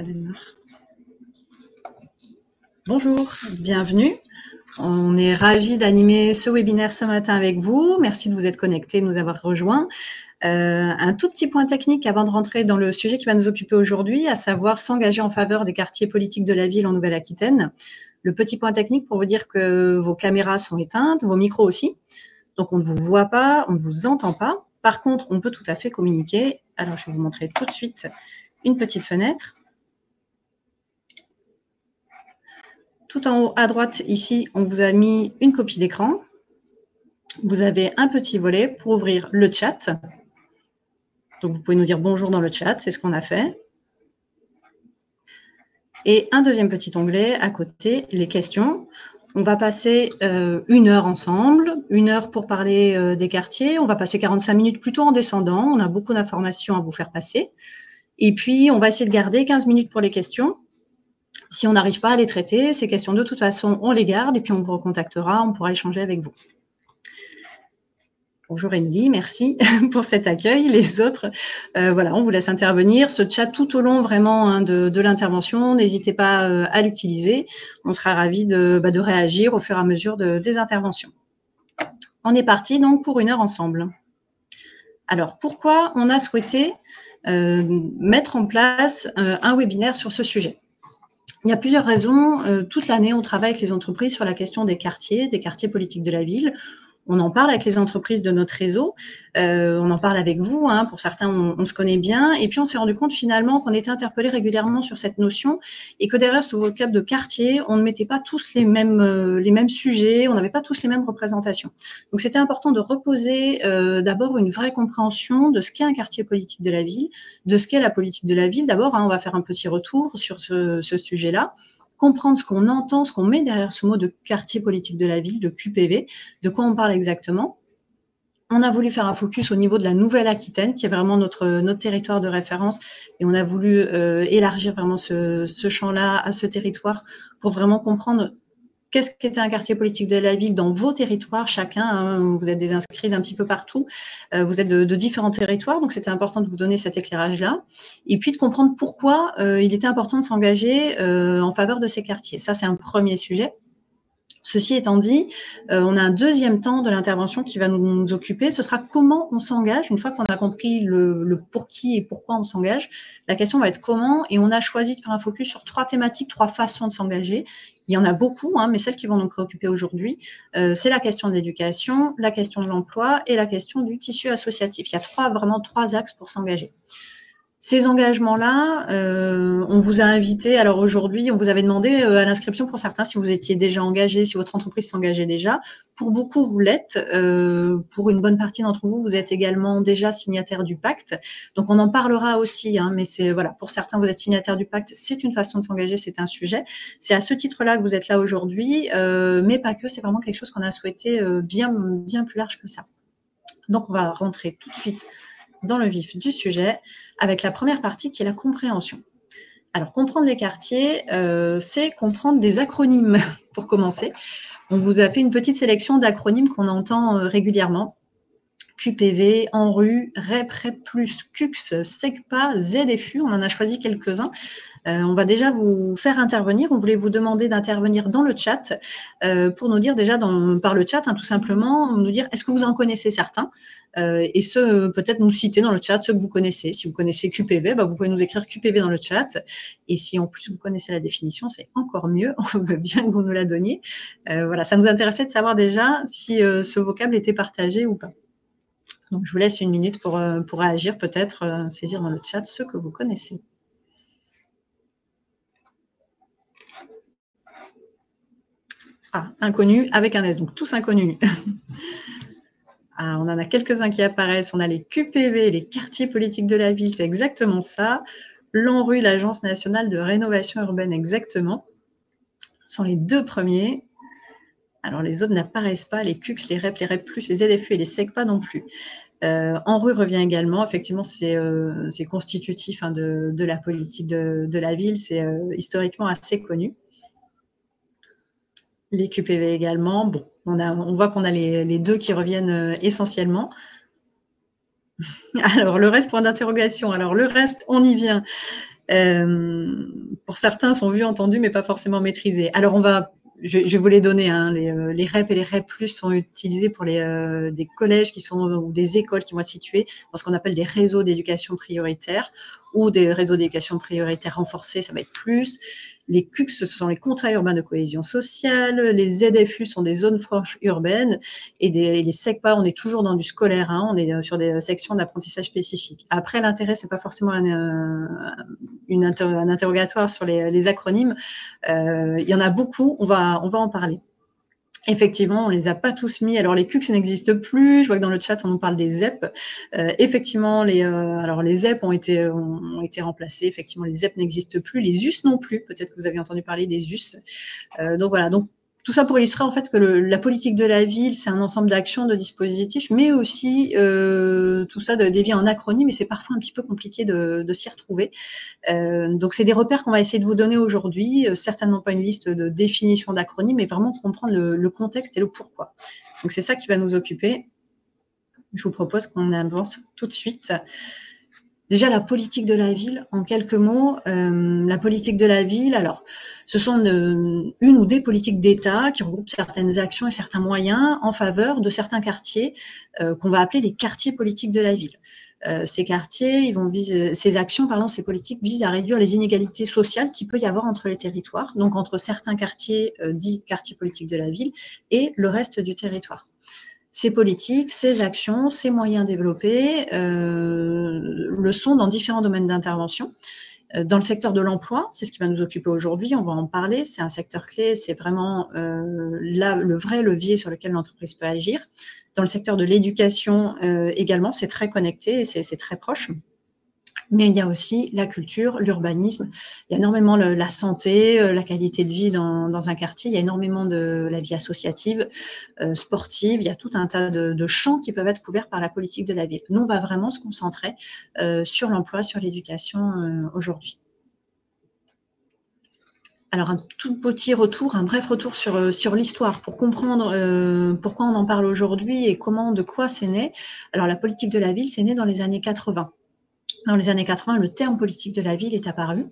Ça démarre. Bonjour, bienvenue. On est ravis d'animer ce webinaire ce matin avec vous. Merci de vous être connectés, de nous avoir rejoints. Un tout petit point technique avant de rentrer dans le sujet qui va nous occuper aujourd'hui, à savoir s'engager en faveur des quartiers politiques de la ville en Nouvelle-Aquitaine. Le petit point technique pour vous dire que vos caméras sont éteintes, vos micros aussi. Donc, on ne vous voit pas, on ne vous entend pas. Par contre, on peut tout à fait communiquer. Alors, je vais vous montrer tout de suite une petite fenêtre. Tout en haut à droite, ici, on vous a mis une copie d'écran. Vous avez un petit volet pour ouvrir le chat. Donc, vous pouvez nous dire bonjour dans le chat, c'est ce qu'on a fait. Et un deuxième petit onglet à côté, les questions. On va passer 1 heure ensemble, 1 heure pour parler des quartiers. On va passer 45 minutes plutôt en descendant. On a beaucoup d'informations à vous faire passer. Et puis, on va essayer de garder 15 minutes pour les questions. Si on n'arrive pas à les traiter, ces questions, de toute façon, on les garde et puis on vous recontactera, on pourra échanger avec vous. Bonjour Émilie, merci pour cet accueil. Les autres, voilà, on vous laisse intervenir. Ce chat tout au long vraiment de l'intervention, n'hésitez pas à l'utiliser. On sera ravis de réagir au fur et à mesure des interventions. On est parti donc pour 1 heure ensemble. Alors, pourquoi on a souhaité mettre en place un webinaire sur ce sujet ? Il y a plusieurs raisons. Toute l'année, on travaille avec les entreprises sur la question des quartiers politiques de la ville. On en parle avec les entreprises de notre réseau, on en parle avec vous, hein, pour certains on se connaît bien, et puis on s'est rendu compte finalement qu'on était interpellé régulièrement sur cette notion et que derrière ce vocable de quartier, on ne mettait pas tous les mêmes sujets, on n'avait pas tous les mêmes représentations. Donc c'était important de reposer d'abord une vraie compréhension de ce qu'est un quartier politique de la ville, de ce qu'est la politique de la ville. D'abord, hein, on va faire un petit retour sur ce sujet-là, comprendre ce qu'on entend, ce qu'on met derrière ce mot de quartier politique de la ville, de QPV, de quoi on parle exactement. On a voulu faire un focus au niveau de la Nouvelle-Aquitaine, qui est vraiment notre territoire de référence, et on a voulu élargir vraiment ce champ-là à ce territoire pour vraiment comprendre qu'est-ce qu'était un quartier politique de la ville dans vos territoires, chacun, hein, vous êtes des inscrits d'un petit peu partout, vous êtes de différents territoires, donc c'était important de vous donner cet éclairage-là, et puis de comprendre pourquoi il était important de s'engager en faveur de ces quartiers. Ça, c'est un premier sujet. Ceci étant dit, on a un deuxième temps de l'intervention qui va nous occuper. Ce sera comment on s'engage. Une fois qu'on a compris le pour qui et pourquoi on s'engage, la question va être comment. Et on a choisi de faire un focus sur 3 thématiques, 3 façons de s'engager. Il y en a beaucoup, hein, mais celles qui vont nous préoccuper aujourd'hui, c'est la question de l'éducation, la question de l'emploi et la question du tissu associatif. Il y a vraiment trois axes pour s'engager. Ces engagements-là, on vous a invité, alors aujourd'hui, on vous avait demandé à l'inscription pour certains si vous étiez déjà engagé, si votre entreprise s'engageait déjà. Pour beaucoup, vous l'êtes. Pour une bonne partie d'entre vous, vous êtes également déjà signataire du pacte. Donc, on en parlera aussi, hein, mais c'est voilà, pour certains, vous êtes signataire du pacte, c'est une façon de s'engager, c'est un sujet. C'est à ce titre-là que vous êtes là aujourd'hui, mais pas que, c'est vraiment quelque chose qu'on a souhaité bien plus large que ça. Donc, on va rentrer tout de suite dans le vif du sujet, avec la première partie qui est la compréhension. Alors, comprendre les quartiers, c'est comprendre des acronymes, pour commencer. On vous a fait une petite sélection d'acronymes qu'on entend régulièrement. QPV, ANRU, REP, REP+, CUX, SECPA, ZFU, on en a choisi quelques-uns. On va déjà vous faire intervenir. On voulait vous demander d'intervenir dans le chat pour nous dire déjà par le chat, hein, tout simplement, nous dire est-ce que vous en connaissez certains et peut-être nous citer dans le chat ceux que vous connaissez. Si vous connaissez QPV, vous pouvez nous écrire QPV dans le chat. Et si en plus vous connaissez la définition, c'est encore mieux. On veut bien que vous nous la donniez. Voilà, ça nous intéressait de savoir déjà si ce vocable était partagé ou pas. Donc, je vous laisse 1 minute pour réagir, peut-être saisir dans le chat ceux que vous connaissez. Ah, inconnus avec un S, donc tous inconnus. Ah, on en a quelques-uns qui apparaissent. On a les QPV, les quartiers politiques de la ville, c'est exactement ça. L'ANRU, l'Agence nationale de rénovation urbaine, exactement. Ce sont les 2 premiers. Alors, les autres n'apparaissent pas, les CUX, les REP+, les ZFU et les SECPA non plus. ANRU revient également. Effectivement, c'est constitutif hein, de la politique de la ville. C'est historiquement assez connu. Les QPV également. Bon, on voit qu'on a les 2 qui reviennent essentiellement. Alors, le reste, point d'interrogation. Alors, le reste, on y vient. Pour certains, sont vus, entendus, mais pas forcément maîtrisés. Alors, je vais vous les donner. Hein, les REP et les REP+ sont utilisés pour des collèges ou des écoles qui vont être situées dans ce qu'on appelle des réseaux d'éducation prioritaire ou des réseaux d'éducation prioritaire renforcés, ça va être plus. Les CUC, ce sont les contrats urbains de cohésion sociale. Les ZFU sont des zones franches urbaines. Et les SECPA, on est toujours dans du scolaire. Hein, on est sur des sections d'apprentissage spécifiques. Après, l'intérêt, c'est pas forcément un interrogatoire sur les acronymes. Il y en a beaucoup. On va en parler. Effectivement, on les a pas tous mis. Alors les CUC, ça n'existe plus. Je vois que dans le chat, on nous parle des ZEP. Effectivement, les ZEP ont été remplacés. Effectivement, les ZEP n'existent plus. Les US non plus. Peut-être que vous avez entendu parler des US. Donc voilà. Donc tout ça pour illustrer en fait que la politique de la ville, c'est un ensemble d'actions, de dispositifs, mais aussi tout ça dévié en acronyme, et c'est parfois un petit peu compliqué de s'y retrouver. Donc c'est des repères qu'on va essayer de vous donner aujourd'hui, certainement pas une liste de définitions d'acronymes, mais vraiment comprendre le contexte et le pourquoi. Donc c'est ça qui va nous occuper. Je vous propose qu'on avance tout de suite. Déjà, la politique de la ville, en quelques mots. La politique de la ville, alors, ce sont une ou des politiques d'État qui regroupent certaines actions et certains moyens en faveur de certains quartiers qu'on va appeler les quartiers politiques de la ville. Ces quartiers, ces actions, ces politiques visent à réduire les inégalités sociales qu'il peut y avoir entre les territoires, donc entre certains quartiers dits quartiers politiques de la ville et le reste du territoire. Ces politiques, ces actions, ces moyens développés le sont dans différents domaines d'intervention. Dans le secteur de l'emploi, c'est ce qui va nous occuper aujourd'hui, on va en parler, c'est un secteur clé, c'est vraiment le vrai levier sur lequel l'entreprise peut agir. Dans le secteur de l'éducation également, c'est très connecté et c'est très proche. Mais il y a aussi la culture, l'urbanisme, il y a énormément la santé, la qualité de vie dans un quartier, il y a énormément de la vie associative, sportive, il y a tout un tas de champs qui peuvent être couverts par la politique de la ville. Nous, on va vraiment se concentrer sur l'emploi, sur l'éducation aujourd'hui. Alors, un tout petit retour, un bref retour sur l'histoire pour comprendre pourquoi on en parle aujourd'hui et de quoi c'est né. Alors, la politique de la ville, c'est né dans les années 80. Dans les années 80, le terme politique de la ville est apparu.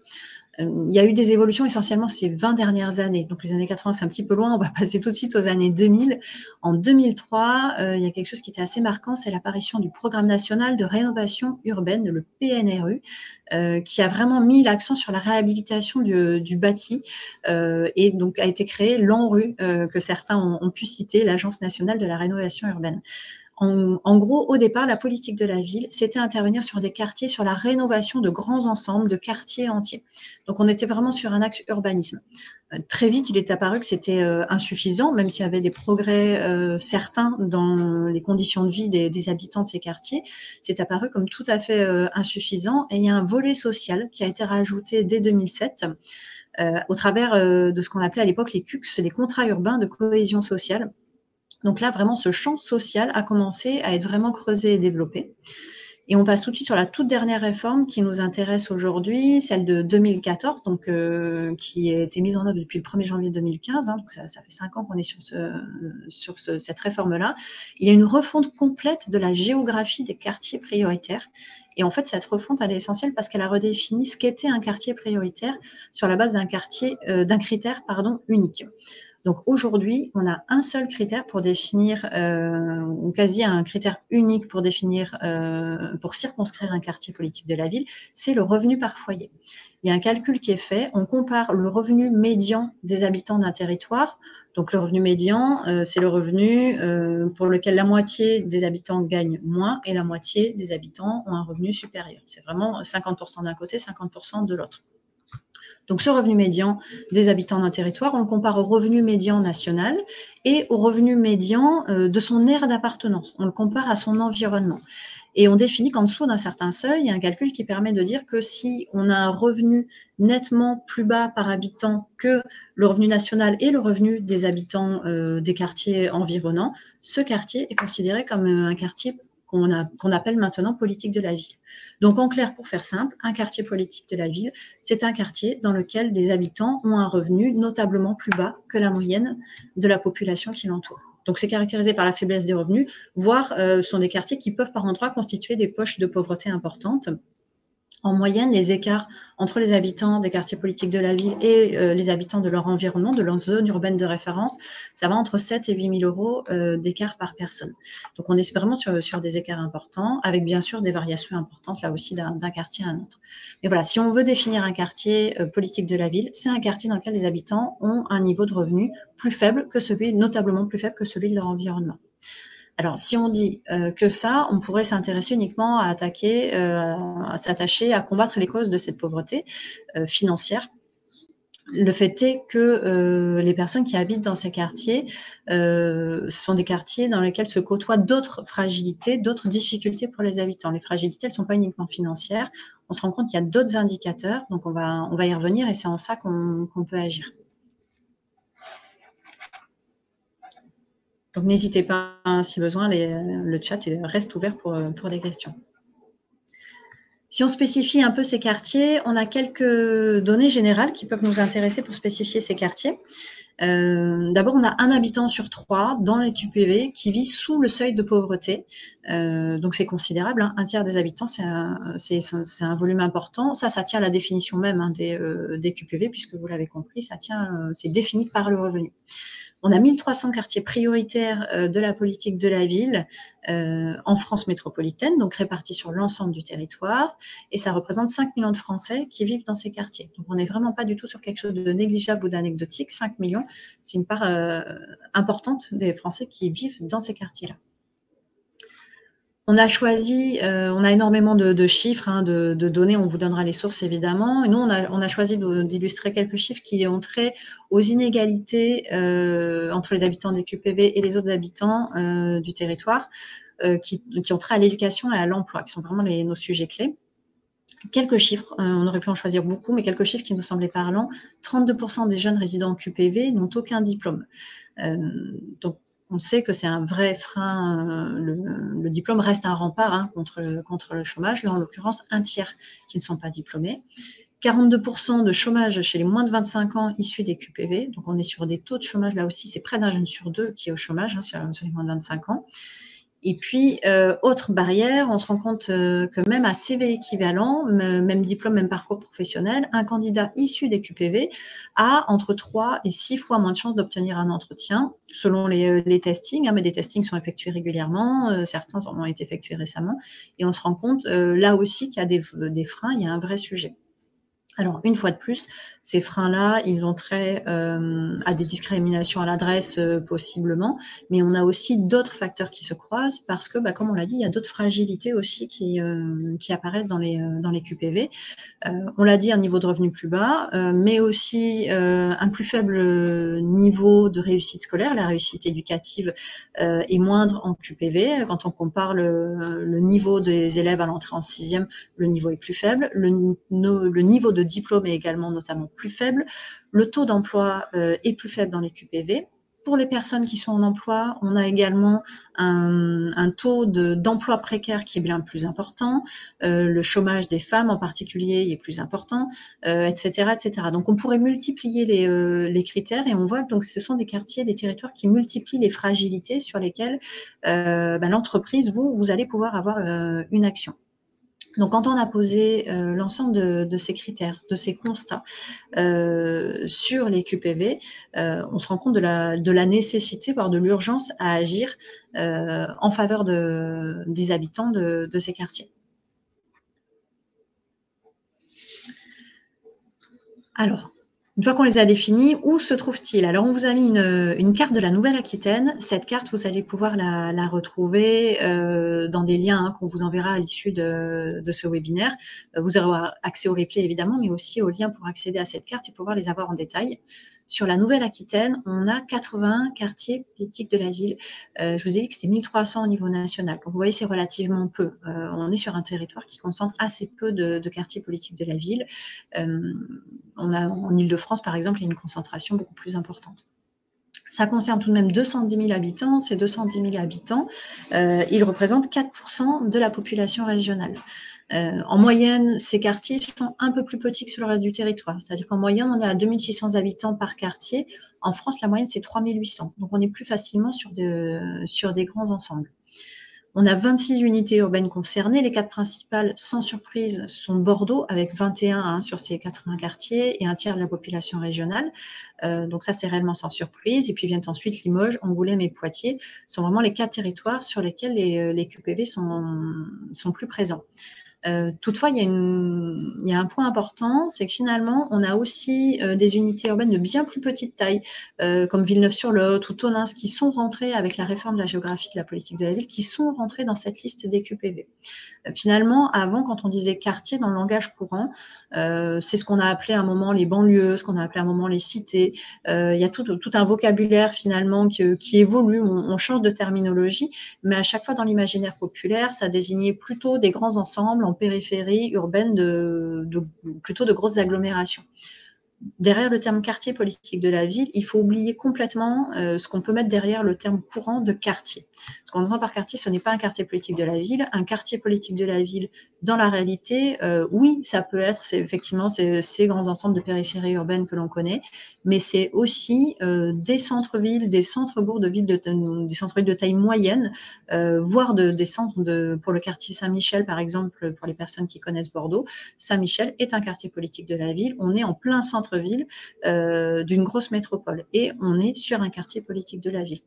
Il y a eu des évolutions essentiellement ces 20 dernières années. Donc les années 80, c'est un petit peu loin, on va passer tout de suite aux années 2000. En 2003, il y a quelque chose qui était assez marquant, c'est l'apparition du Programme national de rénovation urbaine, le PNRU, qui a vraiment mis l'accent sur la réhabilitation du bâti et donc a été créé l'ANRU, que certains ont pu citer, l'Agence nationale de la rénovation urbaine. En gros, au départ, la politique de la ville, c'était intervenir sur des quartiers, sur la rénovation de grands ensembles, de quartiers entiers. Donc, on était vraiment sur un axe urbanisme. Très vite, il est apparu que c'était insuffisant, même s'il y avait des progrès certains dans les conditions de vie des habitants de ces quartiers. C'est apparu comme tout à fait insuffisant. Et il y a un volet social qui a été rajouté dès 2007 au travers de ce qu'on appelait à l'époque les CUCS, les contrats urbains de cohésion sociale. Donc là, vraiment, ce champ social a commencé à être vraiment creusé et développé. Et on passe tout de suite sur la toute dernière réforme qui nous intéresse aujourd'hui, celle de 2014, donc qui a été mise en œuvre depuis le 1er janvier 2015. Hein, donc ça fait 5 ans qu'on est sur cette réforme-là. Il y a une refonte complète de la géographie des quartiers prioritaires. Et en fait, cette refonte, elle est essentielle parce qu'elle a redéfini ce qu'était un quartier prioritaire sur la base d'un critère unique. Donc aujourd'hui, on a un seul critère pour définir, ou quasi un critère unique pour définir, pour circonscrire un quartier politique de la ville, c'est le revenu par foyer. Il y a un calcul qui est fait, on compare le revenu médian des habitants d'un territoire. Donc le revenu médian, c'est le revenu pour lequel la moitié des habitants gagnent moins et la moitié des habitants ont un revenu supérieur. C'est vraiment 50% d'un côté, 50% de l'autre. Donc, ce revenu médian des habitants d'un territoire, on le compare au revenu médian national et au revenu médian de son aire d'appartenance. On le compare à son environnement. Et on définit qu'en dessous d'un certain seuil, il y a un calcul qui permet de dire que si on a un revenu nettement plus bas par habitant que le revenu national et le revenu des habitants des quartiers environnants, ce quartier est considéré comme un quartier qu'on appelle maintenant politique de la ville. Donc, en clair, pour faire simple, un quartier politique de la ville, c'est un quartier dans lequel les habitants ont un revenu notablement plus bas que la moyenne de la population qui l'entoure. Donc, c'est caractérisé par la faiblesse des revenus, voire sont des quartiers qui peuvent par endroits constituer des poches de pauvreté importantes. En moyenne, les écarts entre les habitants des quartiers politiques de la ville et les habitants de leur environnement, de leur zone urbaine de référence, ça va entre 7 et 8 000 euros d'écart par personne. Donc, on est vraiment sur des écarts importants, avec bien sûr des variations importantes, là aussi, d'un quartier à un autre. Mais voilà, si on veut définir un quartier politique de la ville, c'est un quartier dans lequel les habitants ont un niveau de revenu plus faible que celui, notablement plus faible que celui de leur environnement. Alors, si on dit que ça, on pourrait s'intéresser uniquement à s'attacher à combattre les causes de cette pauvreté financière. Le fait est que les personnes qui habitent dans ces quartiers, ce sont des quartiers dans lesquels se côtoient d'autres fragilités, d'autres difficultés pour les habitants. Les fragilités, elles ne sont pas uniquement financières. On se rend compte qu'il y a d'autres indicateurs, donc on va y revenir et c'est en ça qu'on peut agir. Donc n'hésitez pas, hein, si besoin, le chat reste ouvert pour des questions. Si on spécifie un peu ces quartiers, on a quelques données générales qui peuvent nous intéresser pour spécifier ces quartiers. D'abord, on a un habitant sur 3 dans les QPV qui vit sous le seuil de pauvreté. Donc c'est considérable, hein. Un tiers des habitants, c'est un volume important. Ça tient à la définition même, hein, des QPV, puisque vous l'avez compris, c'est défini par le revenu. On a 1300 quartiers prioritaires de la politique de la ville en France métropolitaine, donc répartis sur l'ensemble du territoire, et ça représente 5 millions de Français qui vivent dans ces quartiers. Donc on n'est vraiment pas du tout sur quelque chose de négligeable ou d'anecdotique. 5 millions, c'est une part importante des Français qui vivent dans ces quartiers-là. On a énormément de chiffres, hein, de données, on vous donnera les sources évidemment. Et nous, on a choisi d'illustrer quelques chiffres qui ont trait aux inégalités entre les habitants des QPV et les autres habitants du territoire, qui ont trait à l'éducation et à l'emploi, qui sont vraiment nos sujets clés. Quelques chiffres, on aurait pu en choisir beaucoup, mais quelques chiffres qui nous semblaient parlants. 32% des jeunes résidents en QPV n'ont aucun diplôme. Donc, on sait que c'est un vrai frein. Le diplôme reste un rempart, hein, contre le chômage. Là, en l'occurrence, un tiers qui ne sont pas diplômés. 42% de chômage chez les moins de 25 ans issus des QPV. Donc, on est sur des taux de chômage, là aussi, c'est près d'un jeune sur 2 qui est au chômage, hein, sur les moins de 25 ans. Et puis, autre barrière, on se rend compte que même à CV équivalent, même diplôme, même parcours professionnel, un candidat issu des QPV a entre 3 et 6 fois moins de chances d'obtenir un entretien, selon les testings, hein, mais des testings sont effectués régulièrement, certains en ont été effectués récemment, et on se rend compte là aussi qu'il y a des freins, il y a un vrai sujet. Alors, une fois de plus, ces freins-là, ils ont trait à des discriminations à l'adresse possiblement, mais on a aussi d'autres facteurs qui se croisent parce que, comme on l'a dit, il y a d'autres fragilités aussi qui apparaissent dans les QPV. On l'a dit, un niveau de revenu plus bas, mais aussi un plus faible niveau de réussite scolaire. La réussite éducative est moindre en QPV. Quand on compare le niveau des élèves à l'entrée en 6e, le niveau est plus faible. Le niveau de diplôme est également notamment plus faible. Le taux d'emploi est plus faible dans les QPV. Pour les personnes qui sont en emploi, on a également un taux d'emploi précaire qui est bien plus important. Le chômage des femmes en particulier est plus important, etc., etc. Donc, on pourrait multiplier les critères et on voit que donc, ce sont des quartiers, des territoires qui multiplient les fragilités sur lesquelles l'entreprise, vous allez pouvoir avoir une action. Donc, quand on a posé l'ensemble de ces critères, de ces constats sur les QPV, on se rend compte de la nécessité, voire de l'urgence à agir en faveur des habitants de ces quartiers. Alors, une fois qu'on les a définis, où se trouvent-ils? Alors, on vous a mis une carte de la Nouvelle-Aquitaine. Cette carte, vous allez pouvoir la retrouver dans des liens qu'on vous enverra à l'issue de ce webinaire. Vous aurez accès au replay, évidemment, mais aussi aux liens pour accéder à cette carte et pouvoir les avoir en détail. Sur la Nouvelle-Aquitaine, on a 81 quartiers politiques de la ville. Je vous ai dit que c'était 1300 au niveau national. Donc, vous voyez, c'est relativement peu. On est sur un territoire qui concentre assez peu de quartiers politiques de la ville. En Ile-de-France, par exemple, il y a une concentration beaucoup plus importante. Ça concerne tout de même 210 000 habitants. Ces 210 000 habitants, ils représentent 4% de la population régionale. En moyenne, ces quartiers sont un peu plus petits que sur le reste du territoire. C'est-à-dire qu'en moyenne, on est à 2600 habitants par quartier. En France, la moyenne, c'est 3800. Donc, on est plus facilement sur des grands ensembles. On a 26 unités urbaines concernées. Les 4 principales, sans surprise, sont Bordeaux, avec 21 sur ces 80 quartiers et un tiers de la population régionale. Donc ça, c'est réellement sans surprise. Et puis viennent ensuite Limoges, Angoulême et Poitiers. Ce sont vraiment les 4 territoires sur lesquels les QPV sont plus présents. Toutefois, il y a un point important, c'est que finalement, on a aussi des unités urbaines de bien plus petite taille, comme Villeneuve-sur-Lot ou Tonneins, qui sont rentrées avec la réforme de la géographie de la politique de la ville, qui sont rentrées dans cette liste des QPV. Finalement, avant, quand on disait quartier dans le langage courant, c'est ce qu'on a appelé à un moment les banlieues, ce qu'on a appelé à un moment les cités. Il y a tout un vocabulaire finalement qui évolue, on change de terminologie, mais à chaque fois dans l'imaginaire populaire, ça désignait plutôt des grands ensembles en périphérie urbaine plutôt de grosses agglomérations. Derrière le terme quartier politique de la ville, il faut oublier complètement ce qu'on peut mettre derrière le terme courant de quartier. Ce qu'on entend par quartier, ce n'est pas un quartier politique de la ville. Un quartier politique de la ville, dans la réalité, oui, ça peut être effectivement ces grands ensembles de périphérie urbaine que l'on connaît, mais c'est aussi des centres-villes, des centres-bourgs de villes, des centres-villes de taille moyenne, voire des centres pour le quartier Saint-Michel, par exemple, pour les personnes qui connaissent Bordeaux. Saint-Michel est un quartier politique de la ville. On est en plein centre-ville d'une grosse métropole et on est sur un quartier politique de la ville.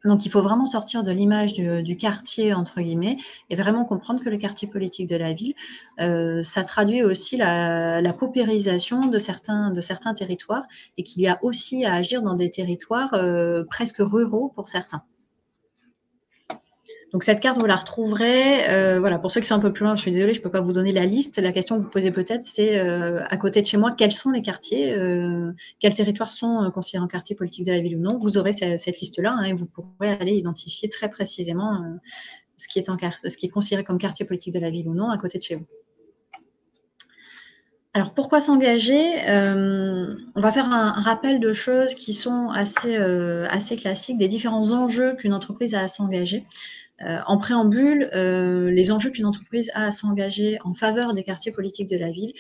Donc, il faut vraiment sortir de l'image du quartier, entre guillemets, et vraiment comprendre que le quartier politique de la ville, ça traduit aussi la paupérisation de certains territoires et qu'il y a aussi à agir dans des territoires presque ruraux pour certains. Donc cette carte, vous la retrouverez. Voilà, pour ceux qui sont un peu plus loin, je suis désolée, je ne peux pas vous donner la liste. La question que vous posez peut-être, c'est à côté de chez moi, quels sont les quartiers, quels territoires sont considérés en quartier politique de la ville ou non. Vous aurez cette liste-là et vous pourrez aller identifier très précisément ce qui est considéré comme quartier politique de la ville ou non à côté de chez vous. Alors, pourquoi s'engager? On va faire un rappel de choses qui sont assez classiques, des différents enjeux qu'une entreprise a à s'engager. En préambule, les enjeux qu'une entreprise a à s'engager en faveur des quartiers politiques de la ville,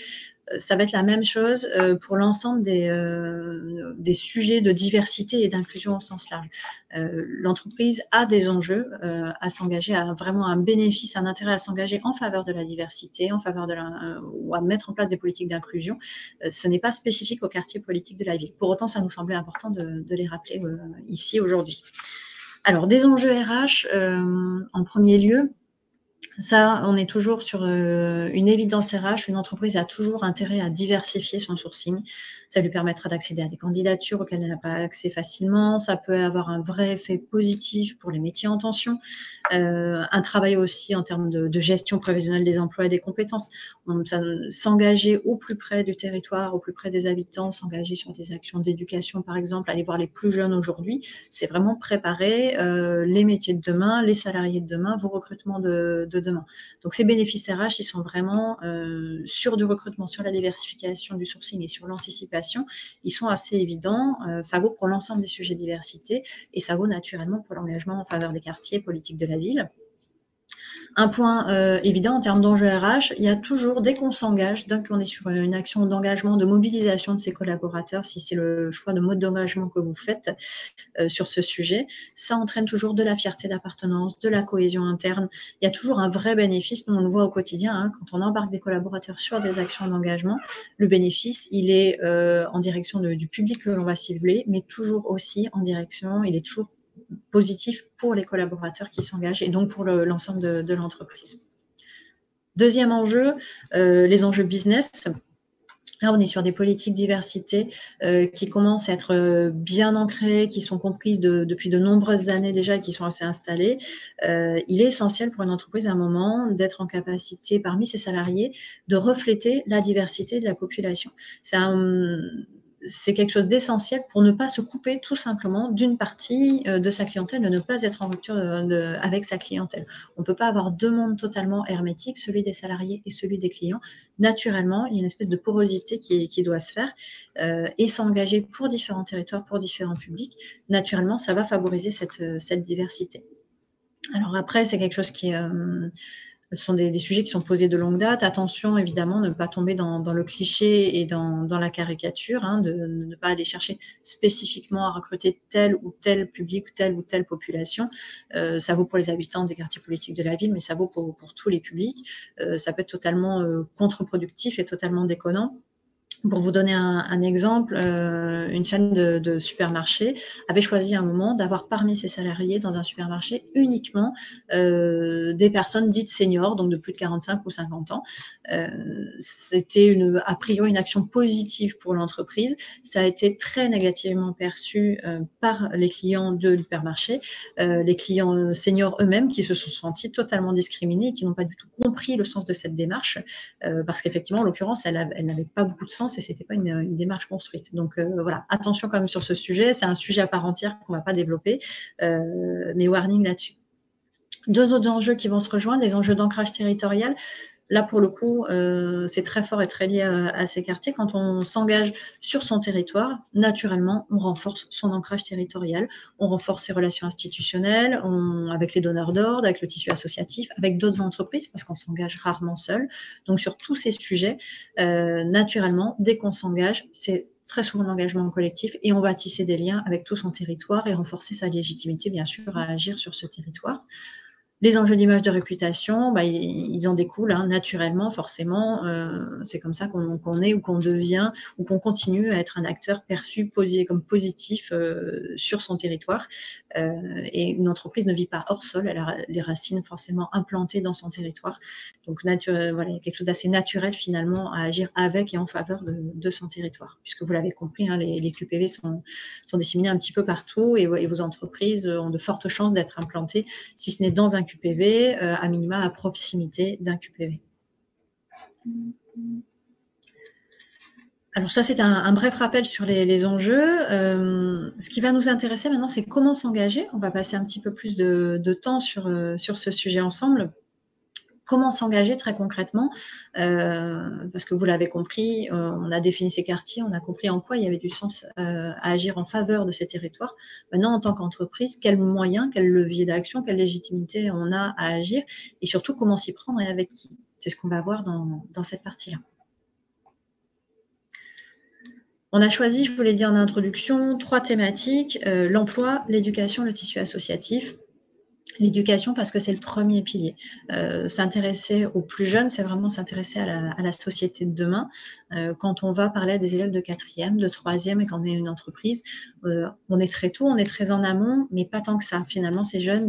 ça va être la même chose pour l'ensemble des sujets de diversité et d'inclusion au sens large. L'entreprise a des enjeux à s'engager, a vraiment un bénéfice, un intérêt à s'engager en faveur de la diversité, en faveur ou à mettre en place des politiques d'inclusion. Ce n'est pas spécifique aux quartiers politiques de la ville. Pour autant, ça nous semblait important de les rappeler ici aujourd'hui. Alors, des enjeux RH, en premier lieu, ça, on est toujours sur une évidence RH. Une entreprise a toujours intérêt à diversifier son sourcing. Ça lui permettra d'accéder à des candidatures auxquelles elle n'a pas accès facilement. Ça peut avoir un vrai effet positif pour les métiers en tension. Un travail aussi en termes de gestion prévisionnelle des emplois et des compétences. S'engager au plus près du territoire, au plus près des habitants, s'engager sur des actions d'éducation, par exemple, aller voir les plus jeunes aujourd'hui, c'est vraiment préparer les métiers de demain, les salariés de demain, vos recrutements de demain. Donc, ces bénéfices RH, ils sont vraiment sur du recrutement, sur la diversification du sourcing et sur l'anticipation. Ils sont assez évidents. Ça vaut pour l'ensemble des sujets de diversité et ça vaut naturellement pour l'engagement en faveur des quartiers politiques de la ville. Un point évident en termes d'enjeux RH, il y a toujours, dès qu'on s'engage, dès qu'on est sur une action d'engagement, de mobilisation de ses collaborateurs, si c'est le choix de mode d'engagement que vous faites sur ce sujet, ça entraîne toujours de la fierté d'appartenance, de la cohésion interne. Il y a toujours un vrai bénéfice, nous on le voit au quotidien, quand on embarque des collaborateurs sur des actions d'engagement, le bénéfice, il est en direction du public que l'on va cibler, mais toujours aussi en direction, il est toujours positif pour les collaborateurs qui s'engagent et donc pour l'ensemble de l'entreprise. Deuxième enjeu, les enjeux business. Là, on est sur des politiques diversité qui commencent à être bien ancrées, qui sont comprises depuis de nombreuses années déjà et qui sont assez installées. Il est essentiel pour une entreprise à un moment d'être en capacité, parmi ses salariés, de refléter la diversité de la population. C'est quelque chose d'essentiel pour ne pas se couper tout simplement d'une partie de sa clientèle, de ne pas être en rupture avec sa clientèle. On ne peut pas avoir deux mondes totalement hermétiques, celui des salariés et celui des clients. Naturellement, il y a une espèce de porosité qui doit se faire et s'engager pour différents territoires, pour différents publics. Naturellement, ça va favoriser cette diversité. Alors après, c'est quelque chose qui est Ce sont des sujets qui sont posés de longue date. Attention, évidemment, ne pas tomber dans le cliché et dans la caricature, hein, de ne pas aller chercher spécifiquement à recruter tel ou tel public, telle ou telle population. Ça vaut pour les habitants des quartiers politiques de la ville, mais ça vaut pour tous les publics. Ça peut être totalement contre-productif et totalement déconnant. Pour vous donner un exemple, une chaîne de supermarchés avait choisi à un moment d'avoir parmi ses salariés dans un supermarché uniquement des personnes dites seniors, donc de plus de 45 ou 50 ans. C'était a priori une action positive pour l'entreprise. Ça a été très négativement perçu par les clients de l'hypermarché, les clients seniors eux-mêmes qui se sont sentis totalement discriminés et qui n'ont pas du tout compris le sens de cette démarche, parce qu'effectivement, en l'occurrence, elle n'avait pas beaucoup de sens et c'était pas une démarche construite. Donc voilà, attention quand même sur ce sujet. C'est un sujet à part entière qu'on va pas développer, mais warning là-dessus. Deux autres enjeux qui vont se rejoindre, les enjeux d'ancrage territorial. Là, pour le coup, c'est très fort et très lié à ces quartiers. Quand on s'engage sur son territoire, naturellement, on renforce son ancrage territorial, on renforce ses relations institutionnelles, avec les donneurs d'ordre, avec le tissu associatif, avec d'autres entreprises, parce qu'on s'engage rarement seul. Donc, sur tous ces sujets, naturellement, dès qu'on s'engage, c'est très souvent l'engagement collectif et on va tisser des liens avec tout son territoire et renforcer sa légitimité, bien sûr, à agir sur ce territoire. Les enjeux d'image de réputation, ils en découlent naturellement, forcément. C'est comme ça qu'on est ou qu'on devient ou qu'on continue à être un acteur perçu comme positif sur son territoire. Et une entreprise ne vit pas hors sol, elle a les racines forcément implantées dans son territoire. Donc, voilà, il y a quelque chose d'assez naturel finalement à agir avec et en faveur de son territoire. Puisque vous l'avez compris, les QPV sont disséminés un petit peu partout et vos entreprises ont de fortes chances d'être implantées, si ce n'est dans un QPV, à minima à proximité d'un QPV. Alors ça, c'est un bref rappel sur les enjeux. Ce qui va nous intéresser maintenant, c'est comment s'engager. On va passer un petit peu plus de temps sur ce sujet ensemble. Comment s'engager très concrètement, parce que vous l'avez compris, on a défini ces quartiers, on a compris en quoi il y avait du sens à agir en faveur de ces territoires. Maintenant, en tant qu'entreprise, quels moyens, quel levier d'action, quelle légitimité on a à agir et surtout comment s'y prendre et avec qui. C'est ce qu'on va voir dans cette partie-là. On a choisi, je vous l'ai dit en introduction, 3 thématiques, l'emploi, l'éducation, le tissu associatif. L'éducation, parce que c'est le premier pilier. S'intéresser aux plus jeunes, c'est vraiment s'intéresser à la société de demain. Quand on va parler à des élèves de 4e, de 3e et quand on est une entreprise, on est très tôt, on est très en amont, mais pas tant que ça. Finalement, ces jeunes,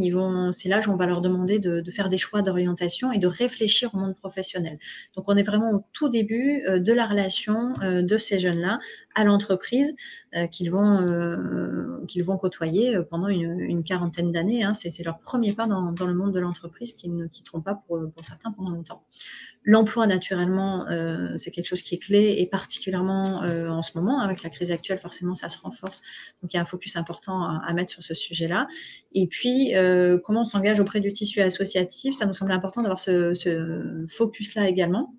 c'est l'âge où on va leur demander de faire des choix d'orientation et de réfléchir au monde professionnel. Donc, on est vraiment au tout début de la relation de ces jeunes-là à l'entreprise qu'ils vont côtoyer pendant une quarantaine d'années. C'est leur premier pas dans le monde de l'entreprise qu'ils ne quitteront pas pour certains pendant longtemps. L'emploi, naturellement, c'est quelque chose qui est clé et particulièrement en ce moment, avec la crise actuelle, forcément, ça se renforce. Donc, il y a un focus important à mettre sur ce sujet-là. Et puis, comment on s'engage auprès du tissu associatif, ça nous semble important d'avoir ce focus-là également.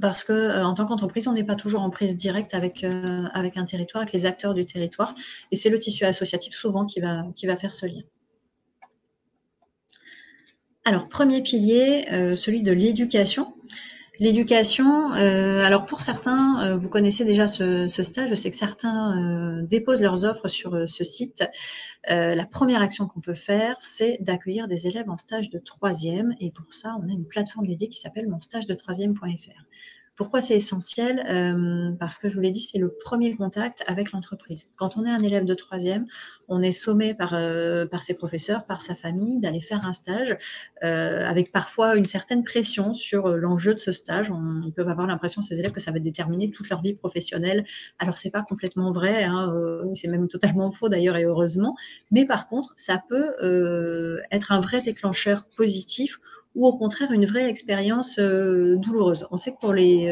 Parce que en tant qu'entreprise, on n'est pas toujours en prise directe avec un territoire, avec les acteurs du territoire. Et c'est le tissu associatif souvent qui va faire ce lien. Alors, premier pilier, celui de l'éducation. L'éducation, alors pour certains, vous connaissez déjà ce stage. Je sais que certains déposent leurs offres sur ce site. La première action qu'on peut faire, c'est d'accueillir des élèves en stage de 3e. Et pour ça, on a une plateforme dédiée qui s'appelle monstagedetroisième.fr. Pourquoi c'est essentiel? Parce que je vous l'ai dit, c'est le premier contact avec l'entreprise. Quand on est un élève de 3e, on est sommé par ses professeurs, par sa famille, d'aller faire un stage, avec parfois une certaine pression sur l'enjeu de ce stage. Ils peuvent avoir l'impression, ces élèves, que ça va déterminer toute leur vie professionnelle. Alors, c'est pas complètement vrai, c'est même totalement faux d'ailleurs, et heureusement. Mais par contre, ça peut être un vrai déclencheur positif ou au contraire une vraie expérience douloureuse. On sait que pour les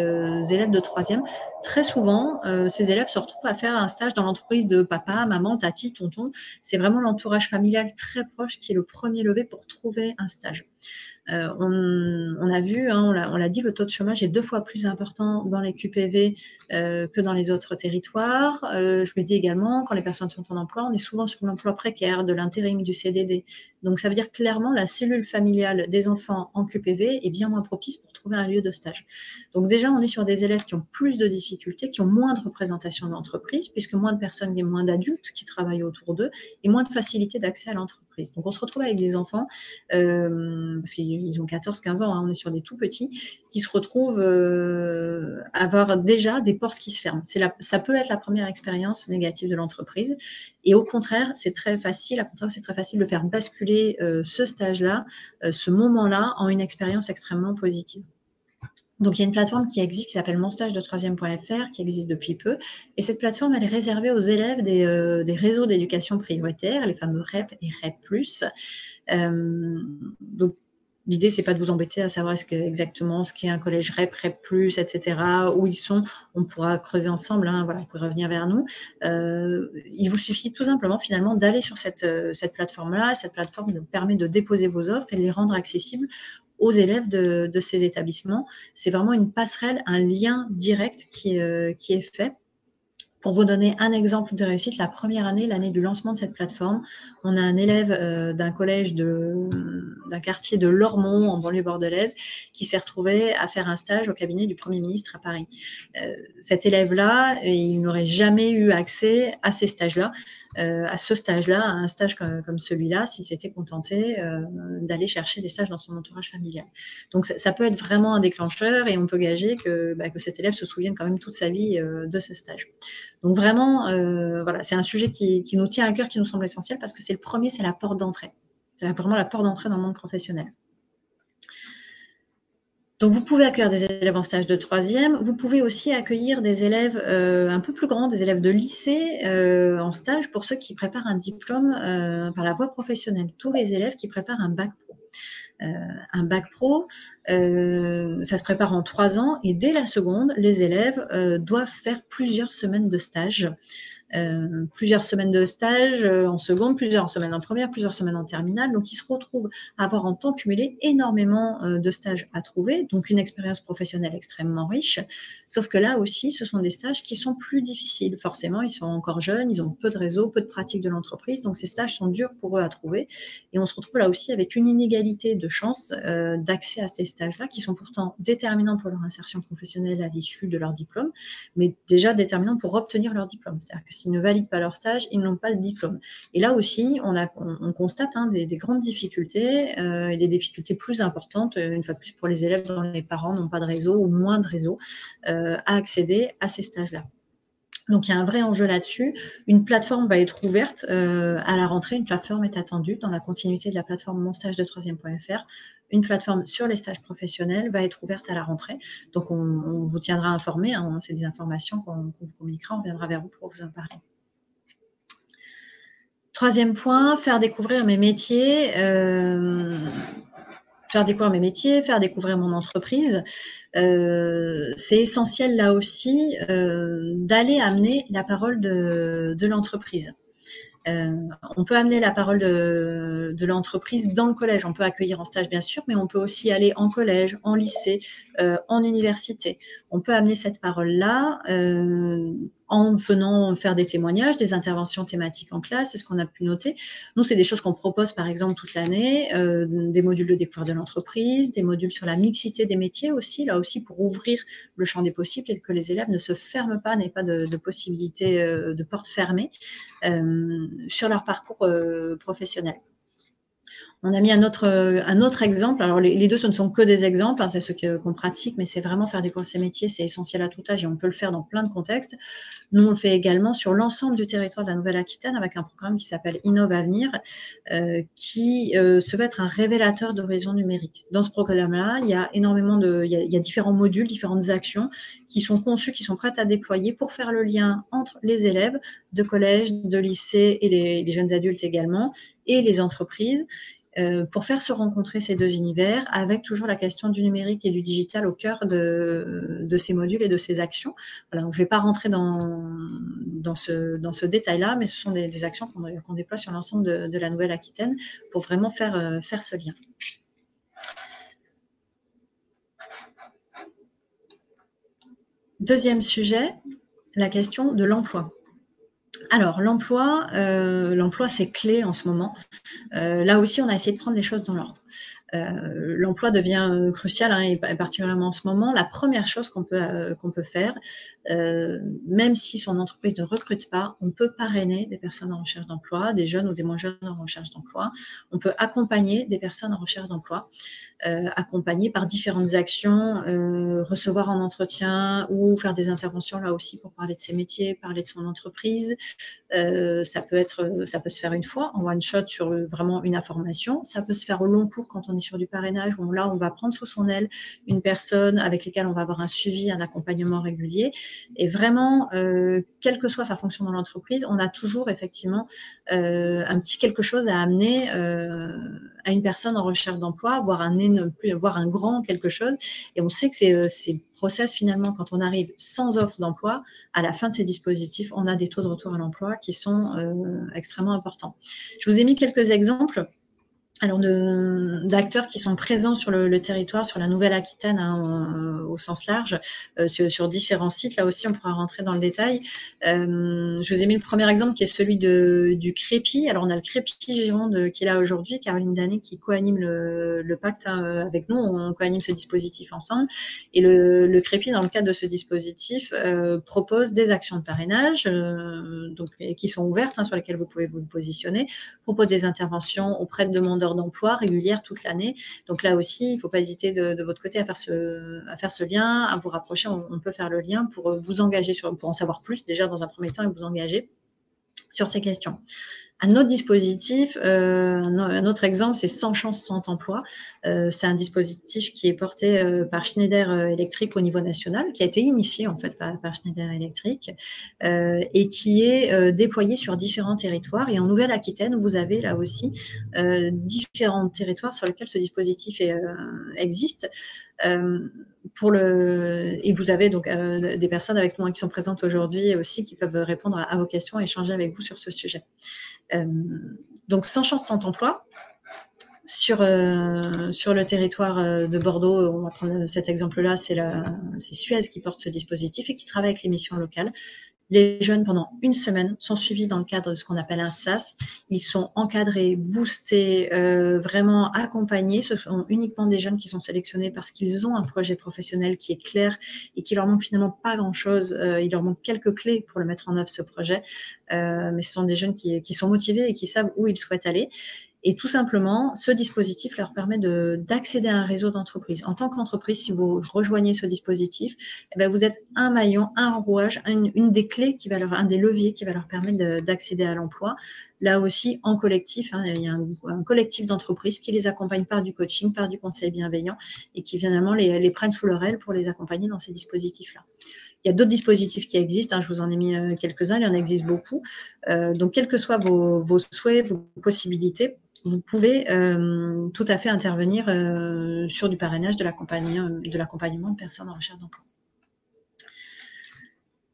élèves de 3e, très souvent, ces élèves se retrouvent à faire un stage dans l'entreprise de papa, maman, tati, tonton. C'est vraiment l'entourage familial très proche qui est le premier levier pour trouver un stage. On a vu, hein, on l'a dit, le taux de chômage est 2 fois plus important dans les QPV que dans les autres territoires. Je le dis également, quand les personnes sont en emploi, on est souvent sur l'emploi précaire, de l'intérim, du CDD. Donc ça veut dire clairement la cellule familiale des enfants en QPV est bien moins propice pour trouver un lieu de stage. Donc déjà, on est sur des élèves qui ont plus de difficultés, qui ont moins de représentation d'entreprise, puisque moins de personnes et moins d'adultes qui travaillent autour d'eux, et moins de facilité d'accès à l'entreprise. Donc on se retrouve avec des enfants, parce qu'ils ont 14-15 ans, hein, on est sur des tout petits, qui se retrouvent avoir déjà des portes qui se ferment. Ça peut être la première expérience négative de l'entreprise. Et au contraire, c'est très facile de faire basculer ce stage-là, ce moment-là, en une expérience extrêmement positive. Donc, il y a une plateforme qui existe, qui s'appelle monstagedetroisième.fr, qui existe depuis peu. Et cette plateforme, elle est réservée aux élèves des réseaux d'éducation prioritaire, les fameux REP et REP+. Donc, l'idée, c'est pas de vous embêter à savoir exactement ce qu'est un collège REP, REP+, etc., où ils sont. On pourra creuser ensemble, hein, voilà, vous pouvez revenir vers nous. Il vous suffit tout simplement, finalement, d'aller sur cette plateforme-là. Cette plateforme permet de déposer vos offres et de les rendre accessibles aux élèves de ces établissements. C'est vraiment une passerelle, un lien direct qui est fait. Pour vous donner un exemple de réussite, la première année, l'année du lancement de cette plateforme, on a un élève d'un collège d'un quartier de Lormont, en banlieue bordelaise, qui s'est retrouvé à faire un stage au cabinet du Premier ministre à Paris. Cet élève-là, il n'aurait jamais eu accès à ces stages-là, à un stage comme celui-là, s'il s'était contenté d'aller chercher des stages dans son entourage familial. Donc ça peut être vraiment un déclencheur, et on peut gager que cet élève se souvienne quand même toute sa vie de ce stage. Donc vraiment, voilà, c'est un sujet qui nous tient à cœur, qui nous semble essentiel, parce que c'est la porte d'entrée. C'est vraiment la porte d'entrée dans le monde professionnel. Donc, vous pouvez accueillir des élèves en stage de 3e. Vous pouvez aussi accueillir des élèves un peu plus grands, des élèves de lycée en stage, pour ceux qui préparent un diplôme par la voie professionnelle. Tous les élèves qui préparent un bac pro. Un bac pro, ça se prépare en 3 ans, et dès la seconde, les élèves doivent faire plusieurs semaines de stage. Plusieurs semaines de stage en seconde, plusieurs semaines en première, plusieurs semaines en terminale. Donc, ils se retrouvent à avoir en temps cumulé énormément de stages à trouver, donc une expérience professionnelle extrêmement riche. Sauf que là aussi, ce sont des stages qui sont plus difficiles. Forcément, ils sont encore jeunes, ils ont peu de réseau, peu de pratique de l'entreprise, donc ces stages sont durs pour eux à trouver. Et on se retrouve là aussi avec une inégalité de chance d'accès à ces stages-là, qui sont pourtant déterminants pour leur insertion professionnelle à l'issue de leur diplôme, mais déjà déterminants pour obtenir leur diplôme. C'est-à-dire que s'ils ne valident pas leur stage, ils n'ont pas le diplôme. Et là aussi, on constate des grandes difficultés et des difficultés plus importantes, une fois de plus, pour les élèves dont les parents n'ont pas de réseau ou moins de réseau à accéder à ces stages-là. Donc, il y a un vrai enjeu là-dessus. Une plateforme va être ouverte à la rentrée. Une plateforme est attendue dans la continuité de la plateforme monstagedetroisième.fr. Une plateforme sur les stages professionnels va être ouverte à la rentrée. Donc, on vous tiendra informé. Hein, c'est des informations qu'on vous communiquera. On viendra vers vous pour vous en parler. 3e point, faire découvrir mes métiers. Faire découvrir mon entreprise. C'est essentiel là aussi d'aller amener la parole de l'entreprise. On peut amener la parole de l'entreprise dans le collège. On peut accueillir en stage, bien sûr, mais on peut aussi aller en collège, en lycée, en université. On peut amener cette parole-là en venant faire des témoignages, des interventions thématiques en classe. C'est ce qu'on a pu noter. Nous, c'est des choses qu'on propose, par exemple, toute l'année, des modules de découverte de l'entreprise, des modules sur la mixité des métiers aussi, là aussi pour ouvrir le champ des possibles et que les élèves ne se ferment pas, n'aient pas de possibilité de porte fermée sur leur parcours professionnel. On a mis un autre exemple. Alors, les deux, ce ne sont que des exemples, hein, c'est ce qu'on pratique, mais c'est vraiment faire découvrir ces métiers, c'est essentiel à tout âge et on peut le faire dans plein de contextes. Nous, on le fait également sur l'ensemble du territoire de la Nouvelle-Aquitaine avec un programme qui s'appelle Innov Avenir, qui se veut être un révélateur d'horizons numériques. Dans ce programme-là, il y a il y a différents modules, différentes actions qui sont conçues, qui sont prêtes à déployer pour faire le lien entre les élèves de collège, de lycée et les jeunes adultes également, et les entreprises, pour faire se rencontrer ces deux univers, avec toujours la question du numérique et du digital au cœur de ces modules et de ces actions. Voilà, donc je ne vais pas rentrer dans ce détail-là, mais ce sont des actions qu'on déploie sur l'ensemble de la Nouvelle-Aquitaine pour vraiment faire ce lien. Deuxième sujet, la question de l'emploi. Alors, l'emploi, c'est clé en ce moment. Là aussi, on a essayé de prendre les choses dans l'ordre. L'emploi devient crucial, hein, et particulièrement en ce moment. La première chose qu'on peut faire, même si son entreprise ne recrute pas, on peut parrainer des personnes en recherche d'emploi, des jeunes ou des moins jeunes en recherche d'emploi. On peut accompagner des personnes en recherche d'emploi, accompagner par différentes actions, recevoir en entretien ou faire des interventions là aussi pour parler de ses métiers, parler de son entreprise. Ça peut se faire une fois en one shot sur vraiment une information. Ça peut se faire au long cours quand on est sur du parrainage, où là on va prendre sous son aile une personne avec laquelle on va avoir un suivi, un accompagnement régulier. Et vraiment, quelle que soit sa fonction dans l'entreprise, on a toujours effectivement un petit quelque chose à amener à une personne en recherche d'emploi, voire un grand quelque chose. Et on sait que ces process, finalement, quand on arrive sans offre d'emploi, à la fin de ces dispositifs, on a des taux de retour à l'emploi qui sont extrêmement importants. Je vous ai mis quelques exemples alors d'acteurs qui sont présents sur le territoire, sur la Nouvelle-Aquitaine, hein, au sens large, sur différents sites. Là aussi, on pourra rentrer dans le détail. Je vous ai mis le premier exemple qui est celui du Crépi. Alors, on a le Crépi Gironde qui est là aujourd'hui, Caroline Danet qui co-anime le pacte, hein, avec nous. On co-anime ce dispositif ensemble. Et le Crépi, dans le cadre de ce dispositif, propose des actions de parrainage donc, qui sont ouvertes, hein, sur lesquelles vous pouvez vous positionner, propose des interventions auprès de demandeurs d'emploi régulières toute l'année. Donc là aussi, il ne faut pas hésiter de votre côté à faire ce lien, à vous rapprocher. On peut faire le lien pour vous engager, pour en savoir plus déjà dans un premier temps et vous engager sur ces questions. Un autre dispositif, un autre exemple, c'est 100 chances, 100 emplois. C'est un dispositif qui est porté par Schneider Electric au niveau national, qui a été initié en fait par Schneider Electric et qui est déployé sur différents territoires. Et en Nouvelle-Aquitaine, vous avez là aussi différents territoires sur lesquels ce dispositif existe. Et vous avez donc des personnes avec moi qui sont présentes aujourd'hui aussi qui peuvent répondre à vos questions et échanger avec vous sur ce sujet. Donc, 100 chances, 100 emplois. Sur le territoire de Bordeaux, on va prendre cet exemple-là, c'est Suez qui porte ce dispositif et qui travaille avec les missions locales. Les jeunes, pendant une semaine, sont suivis dans le cadre de ce qu'on appelle un SAS. Ils sont encadrés, boostés, vraiment accompagnés. Ce sont uniquement des jeunes qui sont sélectionnés parce qu'ils ont un projet professionnel qui est clair et qui leur manque finalement pas grand-chose. Il leur manque quelques clés pour le mettre en œuvre, ce projet. Mais ce sont des jeunes qui sont motivés et qui savent où ils souhaitent aller. Et tout simplement, ce dispositif leur permet d'accéder à un réseau d'entreprises. En tant qu'entreprise, si vous rejoignez ce dispositif, eh bien, vous êtes un maillon, un rouage, une des clés un des leviers qui va leur permettre d'accéder à l'emploi. Là aussi, en collectif, hein, il y a un collectif d'entreprises qui les accompagne par du coaching, par du conseil bienveillant et qui finalement les prennent sous leur aile pour les accompagner dans ces dispositifs-là. Il y a d'autres dispositifs qui existent, hein, je vous en ai mis quelques-uns, il y en existe beaucoup. Donc, quels que soient vos souhaits, vos possibilités, vous pouvez tout à fait intervenir sur du parrainage, de l'accompagnement de personnes en recherche d'emploi.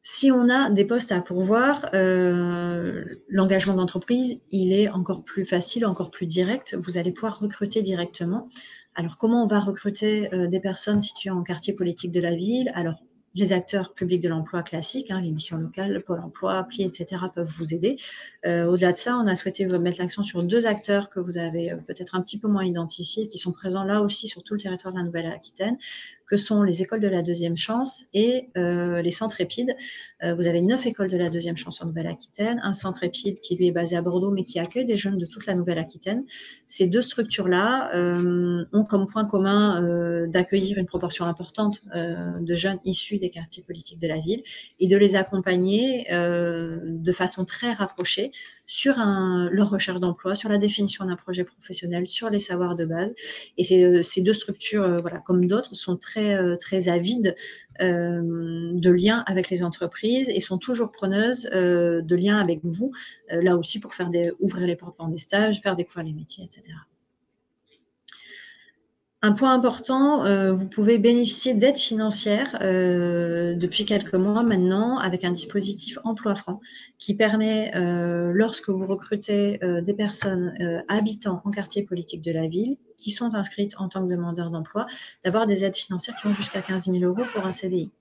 Si on a des postes à pourvoir, l'engagement d'entreprise, il est encore plus facile, encore plus direct. Vous allez pouvoir recruter directement. Alors, comment on va recruter des personnes situées en quartier politique de la ville? Alors, les acteurs publics de l'emploi classiques, hein, les missions locales, Pôle emploi, Appli, etc., peuvent vous aider. Au-delà de ça, on a souhaité mettre l'accent sur 2 acteurs que vous avez peut-être un petit peu moins identifiés, qui sont présents là aussi sur tout le territoire de la Nouvelle-Aquitaine, que sont les écoles de la deuxième chance et les centres EPID. Vous avez 9 écoles de la deuxième chance en Nouvelle-Aquitaine, un centre EPID qui lui est basé à Bordeaux, mais qui accueille des jeunes de toute la Nouvelle-Aquitaine. Ces 2 structures-là ont comme point commun d'accueillir une proportion importante de jeunes issus des quartiers politiques de la ville et de les accompagner de façon très rapprochée sur leur recherche d'emploi, sur la définition d'un projet professionnel, sur les savoirs de base. Et ces 2 structures, voilà, comme d'autres, sont très avides de liens avec les entreprises et sont toujours preneuses de liens avec vous, là aussi pour ouvrir les portes dans des stages, faire découvrir les métiers, etc. Un point important, vous pouvez bénéficier d'aides financières depuis quelques mois maintenant avec un dispositif Emploi Franc qui permet, lorsque vous recrutez des personnes habitant en quartier politique de la ville, qui sont inscrites en tant que demandeurs d'emploi, d'avoir des aides financières qui vont jusqu'à 15 000 € pour un CDI.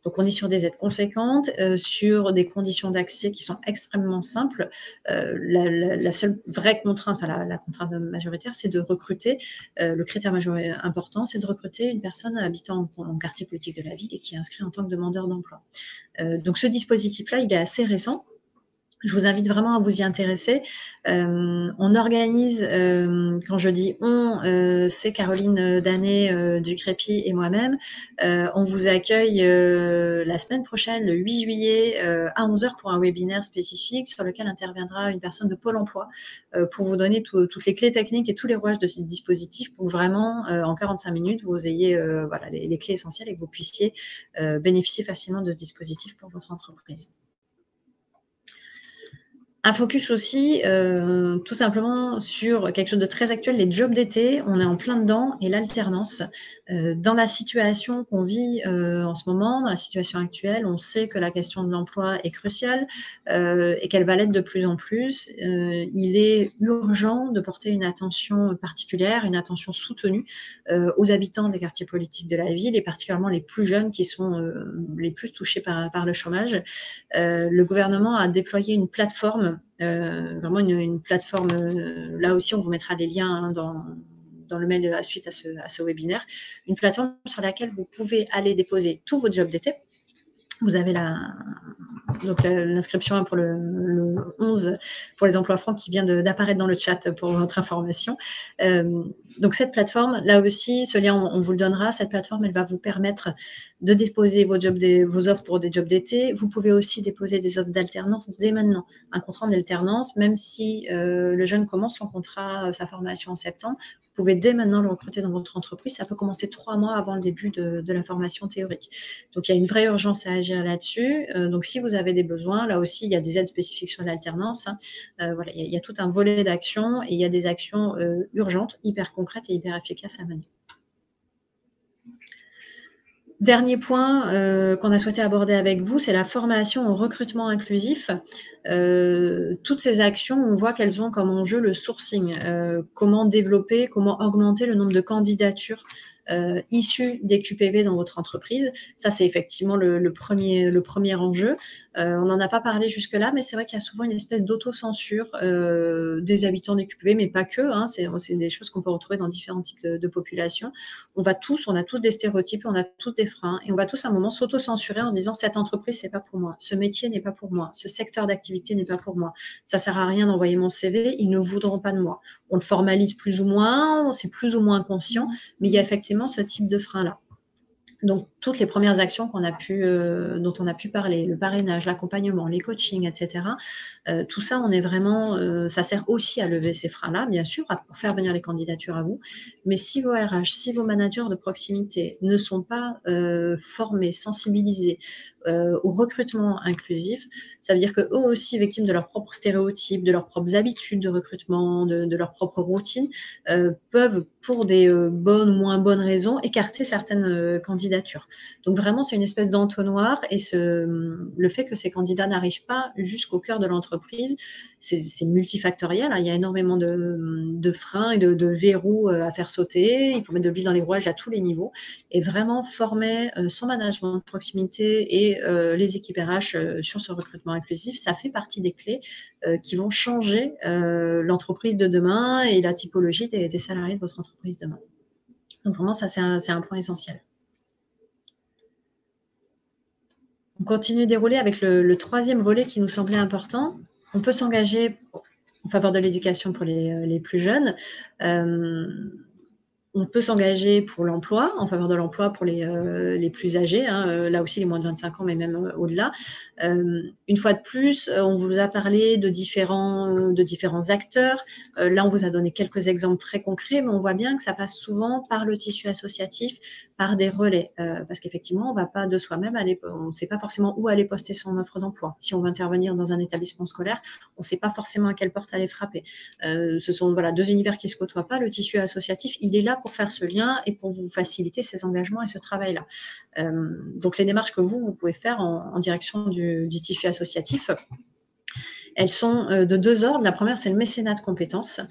Donc, on est sur des aides conséquentes, sur des conditions d'accès qui sont extrêmement simples. La seule vraie contrainte, enfin la contrainte majoritaire, c'est de recruter. Le critère important, c'est de recruter une personne habitant en quartier politique de la ville et qui est inscrite en tant que demandeur d'emploi. Donc, ce dispositif-là, il est assez récent. Je vous invite vraiment à vous y intéresser. On organise, quand je dis on, c'est Caroline Danet du Crépi et moi-même. On vous accueille la semaine prochaine, le 8 juillet, à 11 h pour un webinaire spécifique sur lequel interviendra une personne de Pôle emploi pour vous donner toutes les clés techniques et tous les rouages de ce dispositif pour vraiment, en 45 minutes, vous ayez voilà, les clés essentielles et que vous puissiez bénéficier facilement de ce dispositif pour votre entreprise. Un focus aussi, tout simplement sur quelque chose de très actuel, les jobs d'été. On est en plein dedans et l'alternance. Dans la situation qu'on vit en ce moment, dans la situation actuelle, on sait que la question de l'emploi est cruciale et qu'elle va l'être de plus en plus. Il est urgent de porter une attention particulière, une attention soutenue aux habitants des quartiers politiques de la ville et particulièrement les plus jeunes qui sont les plus touchés par le chômage. Le gouvernement a déployé une plateforme, vraiment une plateforme, là aussi on vous mettra les liens hein, dans le mail suite à ce webinaire, une plateforme sur laquelle vous pouvez aller déposer tous vos jobs d'été. Vous avez l'inscription pour le 11 pour les emplois francs qui vient d'apparaître dans le chat pour votre information. Donc cette plateforme, là aussi, ce lien, on vous le donnera. Cette plateforme, elle va vous permettre de déposer vos offres pour des jobs d'été. Vous pouvez aussi déposer des offres d'alternance dès maintenant. Un contrat d'alternance, même si le jeune commence son contrat, sa formation en septembre, vous pouvez dès maintenant le recruter dans votre entreprise. Ça peut commencer 3 mois avant le début de la formation théorique. Donc, il y a une vraie urgence à agir là-dessus. Donc, si vous avez des besoins, là aussi, il y a des aides spécifiques sur l'alternance. Hein. Voilà, il y a tout un volet d'actions et il y a des actions urgentes, hyper concrètes et hyper efficaces à mener. Dernier point qu'on a souhaité aborder avec vous, c'est la formation au recrutement inclusif. Toutes ces actions, on voit qu'elles ont comme enjeu le sourcing. Comment développer, comment augmenter le nombre de candidatures issues des QPV dans votre entreprise. Ça, c'est effectivement le premier enjeu. On n'en a pas parlé jusque-là, mais c'est vrai qu'il y a souvent une espèce d'autocensure des habitants des QPV, mais pas que. Hein, c'est des choses qu'on peut retrouver dans différents types de populations. On a tous des stéréotypes, on a tous des freins, et on va tous à un moment s'auto-censurer en se disant cette entreprise, c'est pas pour moi, ce métier n'est pas pour moi, ce secteur d'activité n'est pas pour moi, ça sert à rien d'envoyer mon CV, ils ne voudront pas de moi. On le formalise plus ou moins, c'est plus ou moins conscient, mais il y a effectivement ce type de frein-là. Donc, toutes les premières actions dont on a pu parler, le parrainage, l'accompagnement, les coachings, etc., tout ça, ça sert aussi à lever ces freins-là, bien sûr, pour faire venir les candidatures à vous. Mais si vos RH, si vos managers de proximité ne sont pas formés, sensibilisés au recrutement inclusif, ça veut dire qu'eux aussi, victimes de leurs propres stéréotypes, de leurs propres habitudes de recrutement, de leur propre routine, peuvent, pour des bonnes ou moins bonnes raisons, écarter certaines candidatures. Donc vraiment, c'est une espèce d'entonnoir et le fait que ces candidats n'arrivent pas jusqu'au cœur de l'entreprise, c'est multifactoriel. Hein. Il y a énormément de freins et de verrous à faire sauter. Il faut mettre de l'huile dans les rouages à tous les niveaux et vraiment former son management de proximité et les équipes RH sur ce recrutement inclusif. Ça fait partie des clés qui vont changer l'entreprise de demain et la typologie des salariés de votre entreprise demain. Donc vraiment, ça, c'est un point essentiel. On continue de dérouler avec le troisième volet qui nous semblait important. On peut s'engager en faveur de l'éducation pour les plus jeunes. On peut s'engager pour l'emploi, en faveur de l'emploi pour les plus âgés, hein, là aussi les moins de 25 ans, mais même au-delà. Une fois de plus, on vous a parlé de différents acteurs. Là, on vous a donné quelques exemples très concrets, mais on voit bien que ça passe souvent par le tissu associatif, par des relais, parce qu'effectivement, on ne va pas de soi-même on ne sait pas forcément où aller poster son offre d'emploi. Si on veut intervenir dans un établissement scolaire, on ne sait pas forcément à quelle porte aller frapper. Ce sont deux univers qui ne se côtoient pas. Le tissu associatif, il est là pour faire ce lien et pour vous faciliter ces engagements et ce travail-là. Donc, les démarches que vous pouvez faire en direction du tissu associatif. Elles sont de 2 ordres. La première, c'est le mécénat de compétences.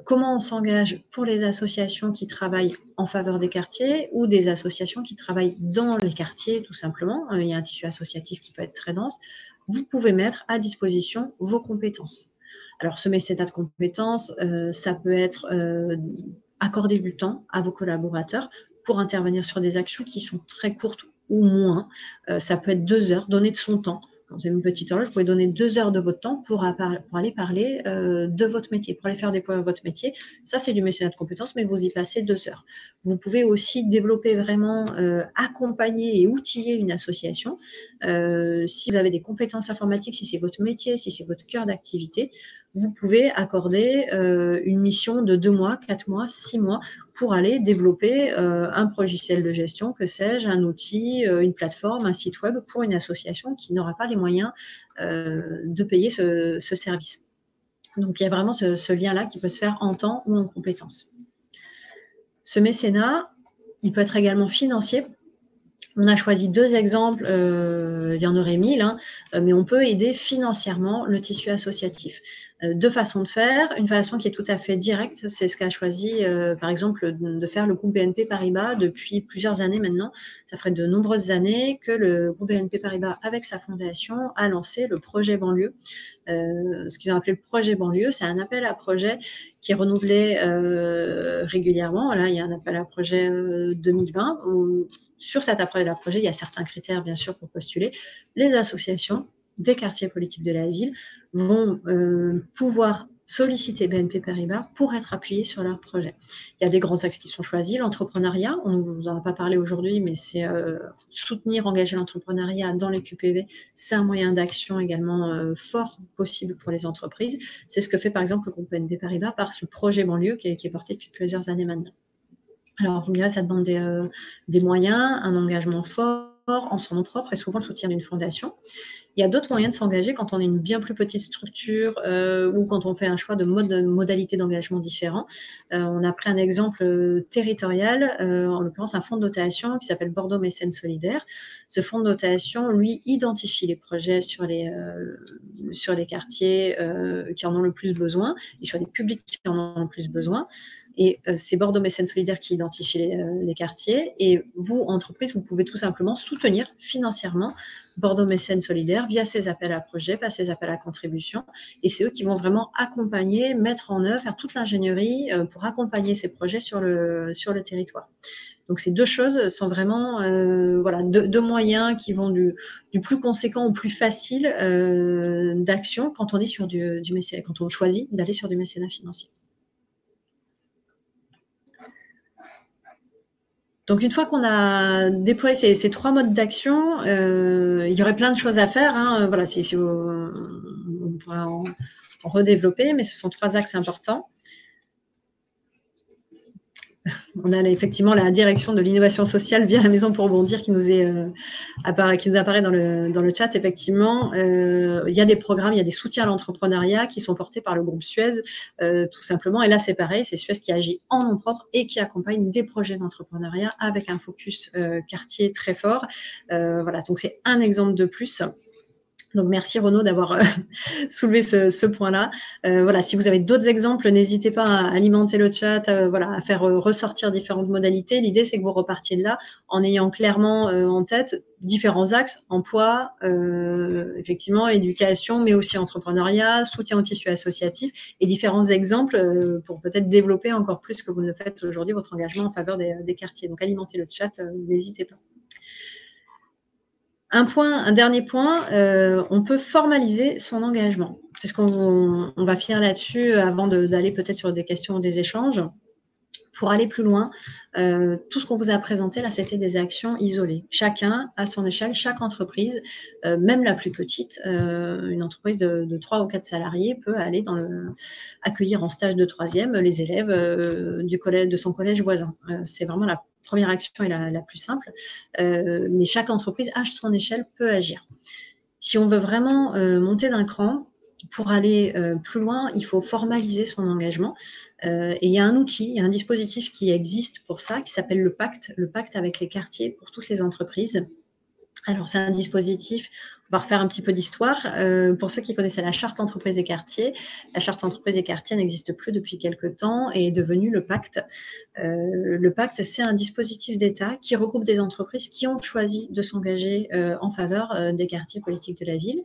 Comment on s'engage pour les associations qui travaillent en faveur des quartiers ou des associations qui travaillent dans les quartiers, tout simplement. Il y a un tissu associatif qui peut être très dense. Vous pouvez mettre à disposition vos compétences. Alors, ce mécénat de compétences, ça peut être accorder du temps à vos collaborateurs pour intervenir sur des actions qui sont très courtes ou moins. Ça peut être 2 heures, donner de son temps. Quand vous avez une petite horloge, vous pouvez donner 2 heures de votre temps pour aller parler de votre métier, pour aller faire découvrir votre métier. Ça, c'est du mécénat de compétences, mais vous y passez 2 heures. Vous pouvez aussi développer vraiment, accompagner et outiller une association. Si vous avez des compétences informatiques, si c'est votre métier, si c'est votre cœur d'activité, vous pouvez accorder une mission de 2 mois, 4 mois, 6 mois pour aller développer un logiciel de gestion, que sais-je, un outil, une plateforme, un site web pour une association qui n'aura pas les moyens de payer ce service. Donc, il y a vraiment ce lien-là qui peut se faire en temps ou en compétences. Ce mécénat, il peut être également financier. On a choisi 2 exemples, il y en aurait 1000, hein, mais on peut aider financièrement le tissu associatif. 2 façons de faire. Une façon qui est tout à fait directe, c'est ce qu'a choisi, par exemple, de faire le groupe BNP Paribas depuis plusieurs années maintenant. Ça ferait de nombreuses années que le groupe BNP Paribas, avec sa fondation, a lancé le projet banlieue. Ce qu'ils ont appelé le projet banlieue, c'est un appel à projet qui est renouvelé régulièrement. Là, il y a un appel à projet 2020 où sur cet appel à projet, il y a certains critères, bien sûr, pour postuler. Les associations des quartiers politiques de la ville vont pouvoir solliciter BNP Paribas pour être appuyés sur leur projet. Il y a des grands axes qui sont choisis. L'entrepreneuriat, on ne vous en a pas parlé aujourd'hui, mais c'est soutenir, engager l'entrepreneuriat dans les QPV. C'est un moyen d'action également fort possible pour les entreprises. C'est ce que fait par exemple le groupe BNP Paribas par ce projet banlieue qui est porté depuis plusieurs années maintenant. Alors, vous me direz, ça demande des moyens, un engagement fort en son nom propre et souvent le soutien d'une fondation. Il y a d'autres moyens de s'engager quand on est une bien plus petite structure ou quand on fait un choix de modalités d'engagement différents. On a pris un exemple territorial, en l'occurrence un fonds de dotation qui s'appelle Bordeaux Mécène Solidaire. Ce fonds de dotation, lui, identifie les projets sur les quartiers qui en ont le plus besoin et sur les publics qui en ont le plus besoin. Et c'est Bordeaux Mécène Solidaire qui identifie les quartiers. Et vous, entreprise, vous pouvez tout simplement soutenir financièrement Bordeaux Mécène Solidaire via ces appels à projets, via ces appels à contribution. Et c'est eux qui vont vraiment accompagner, mettre en œuvre, faire toute l'ingénierie pour accompagner ces projets sur le territoire. Donc ces 2 choses sont vraiment voilà, deux moyens qui vont du plus conséquent au plus facile d'action quand on est sur du mécénat, quand on choisit d'aller sur du mécénat financier. Donc, une fois qu'on a déployé ces 3 modes d'action, il y aurait plein de choses à faire. Hein. Voilà, on pourrait en redévelopper, mais ce sont 3 axes importants. On a effectivement la direction de l'innovation sociale via la Maison pour Bondir qui nous apparaît dans le chat. Effectivement, il y a des programmes, il y a des soutiens à l'entrepreneuriat qui sont portés par le groupe Suez, tout simplement. Et là, c'est pareil, c'est Suez qui agit en nom propre et qui accompagne des projets d'entrepreneuriat avec un focus quartier très fort. Voilà, donc c'est un exemple de plus. Donc, merci Renaud d'avoir soulevé ce point-là. Voilà, si vous avez d'autres exemples, n'hésitez pas à alimenter le chat, voilà, à faire ressortir différentes modalités. L'idée, c'est que vous repartiez de là en ayant clairement en tête différents axes, emploi, effectivement, éducation, mais aussi entrepreneuriat, soutien au tissu associatif et différents exemples pour peut-être développer encore plus que vous ne le faites aujourd'hui, votre engagement en faveur des quartiers. Donc, alimentez le chat, n'hésitez pas. Un dernier point, on peut formaliser son engagement. C'est ce qu'on va finir là-dessus avant d'aller peut-être sur des questions ou des échanges. Pour aller plus loin, tout ce qu'on vous a présenté là, c'était des actions isolées. Chacun à son échelle, chaque entreprise, même la plus petite, une entreprise de 3 ou 4 salariés peut aller accueillir en stage de 3e les élèves de son collège voisin. C'est vraiment la première action est la plus simple, mais chaque entreprise à son échelle peut agir. Si on veut vraiment monter d'un cran, pour aller plus loin, il faut formaliser son engagement. Et il y a un outil, il y a un dispositif qui existe pour ça, qui s'appelle le pacte avec les quartiers pour toutes les entreprises. Alors, c'est un dispositif On va refaire un petit peu d'histoire. Pour ceux qui connaissaient la charte entreprises et quartiers, la charte entreprises et quartiers n'existe plus depuis quelque temps et est devenue le pacte. Le pacte, c'est un dispositif d'État qui regroupe des entreprises qui ont choisi de s'engager en faveur des quartiers politiques de la ville.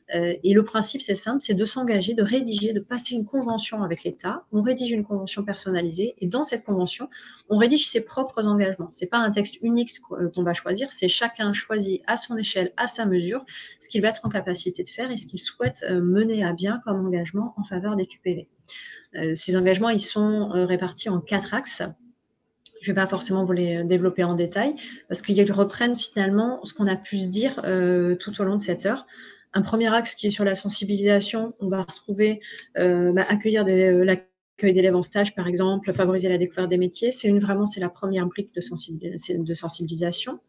Et le principe, c'est simple, c'est de s'engager, de rédiger, de passer une convention avec l'État. On rédige une convention personnalisée et dans cette convention, on rédige ses propres engagements. C'est pas un texte unique qu'on va choisir, c'est chacun choisit à son échelle, à sa mesure, ce qu'il va être en capacité de faire et ce qu'il souhaite mener à bien comme engagement en faveur des QPV. Ces engagements, ils sont répartis en 4 axes. Je ne vais pas forcément vous les développer en détail, parce qu'ils reprennent finalement ce qu'on a pu se dire tout au long de cette heure. Un premier axe qui est sur la sensibilisation, on va retrouver accueillir l'accueil d'élèves en stage, par exemple, favoriser la découverte des métiers. C'est la première brique de sensibilisation.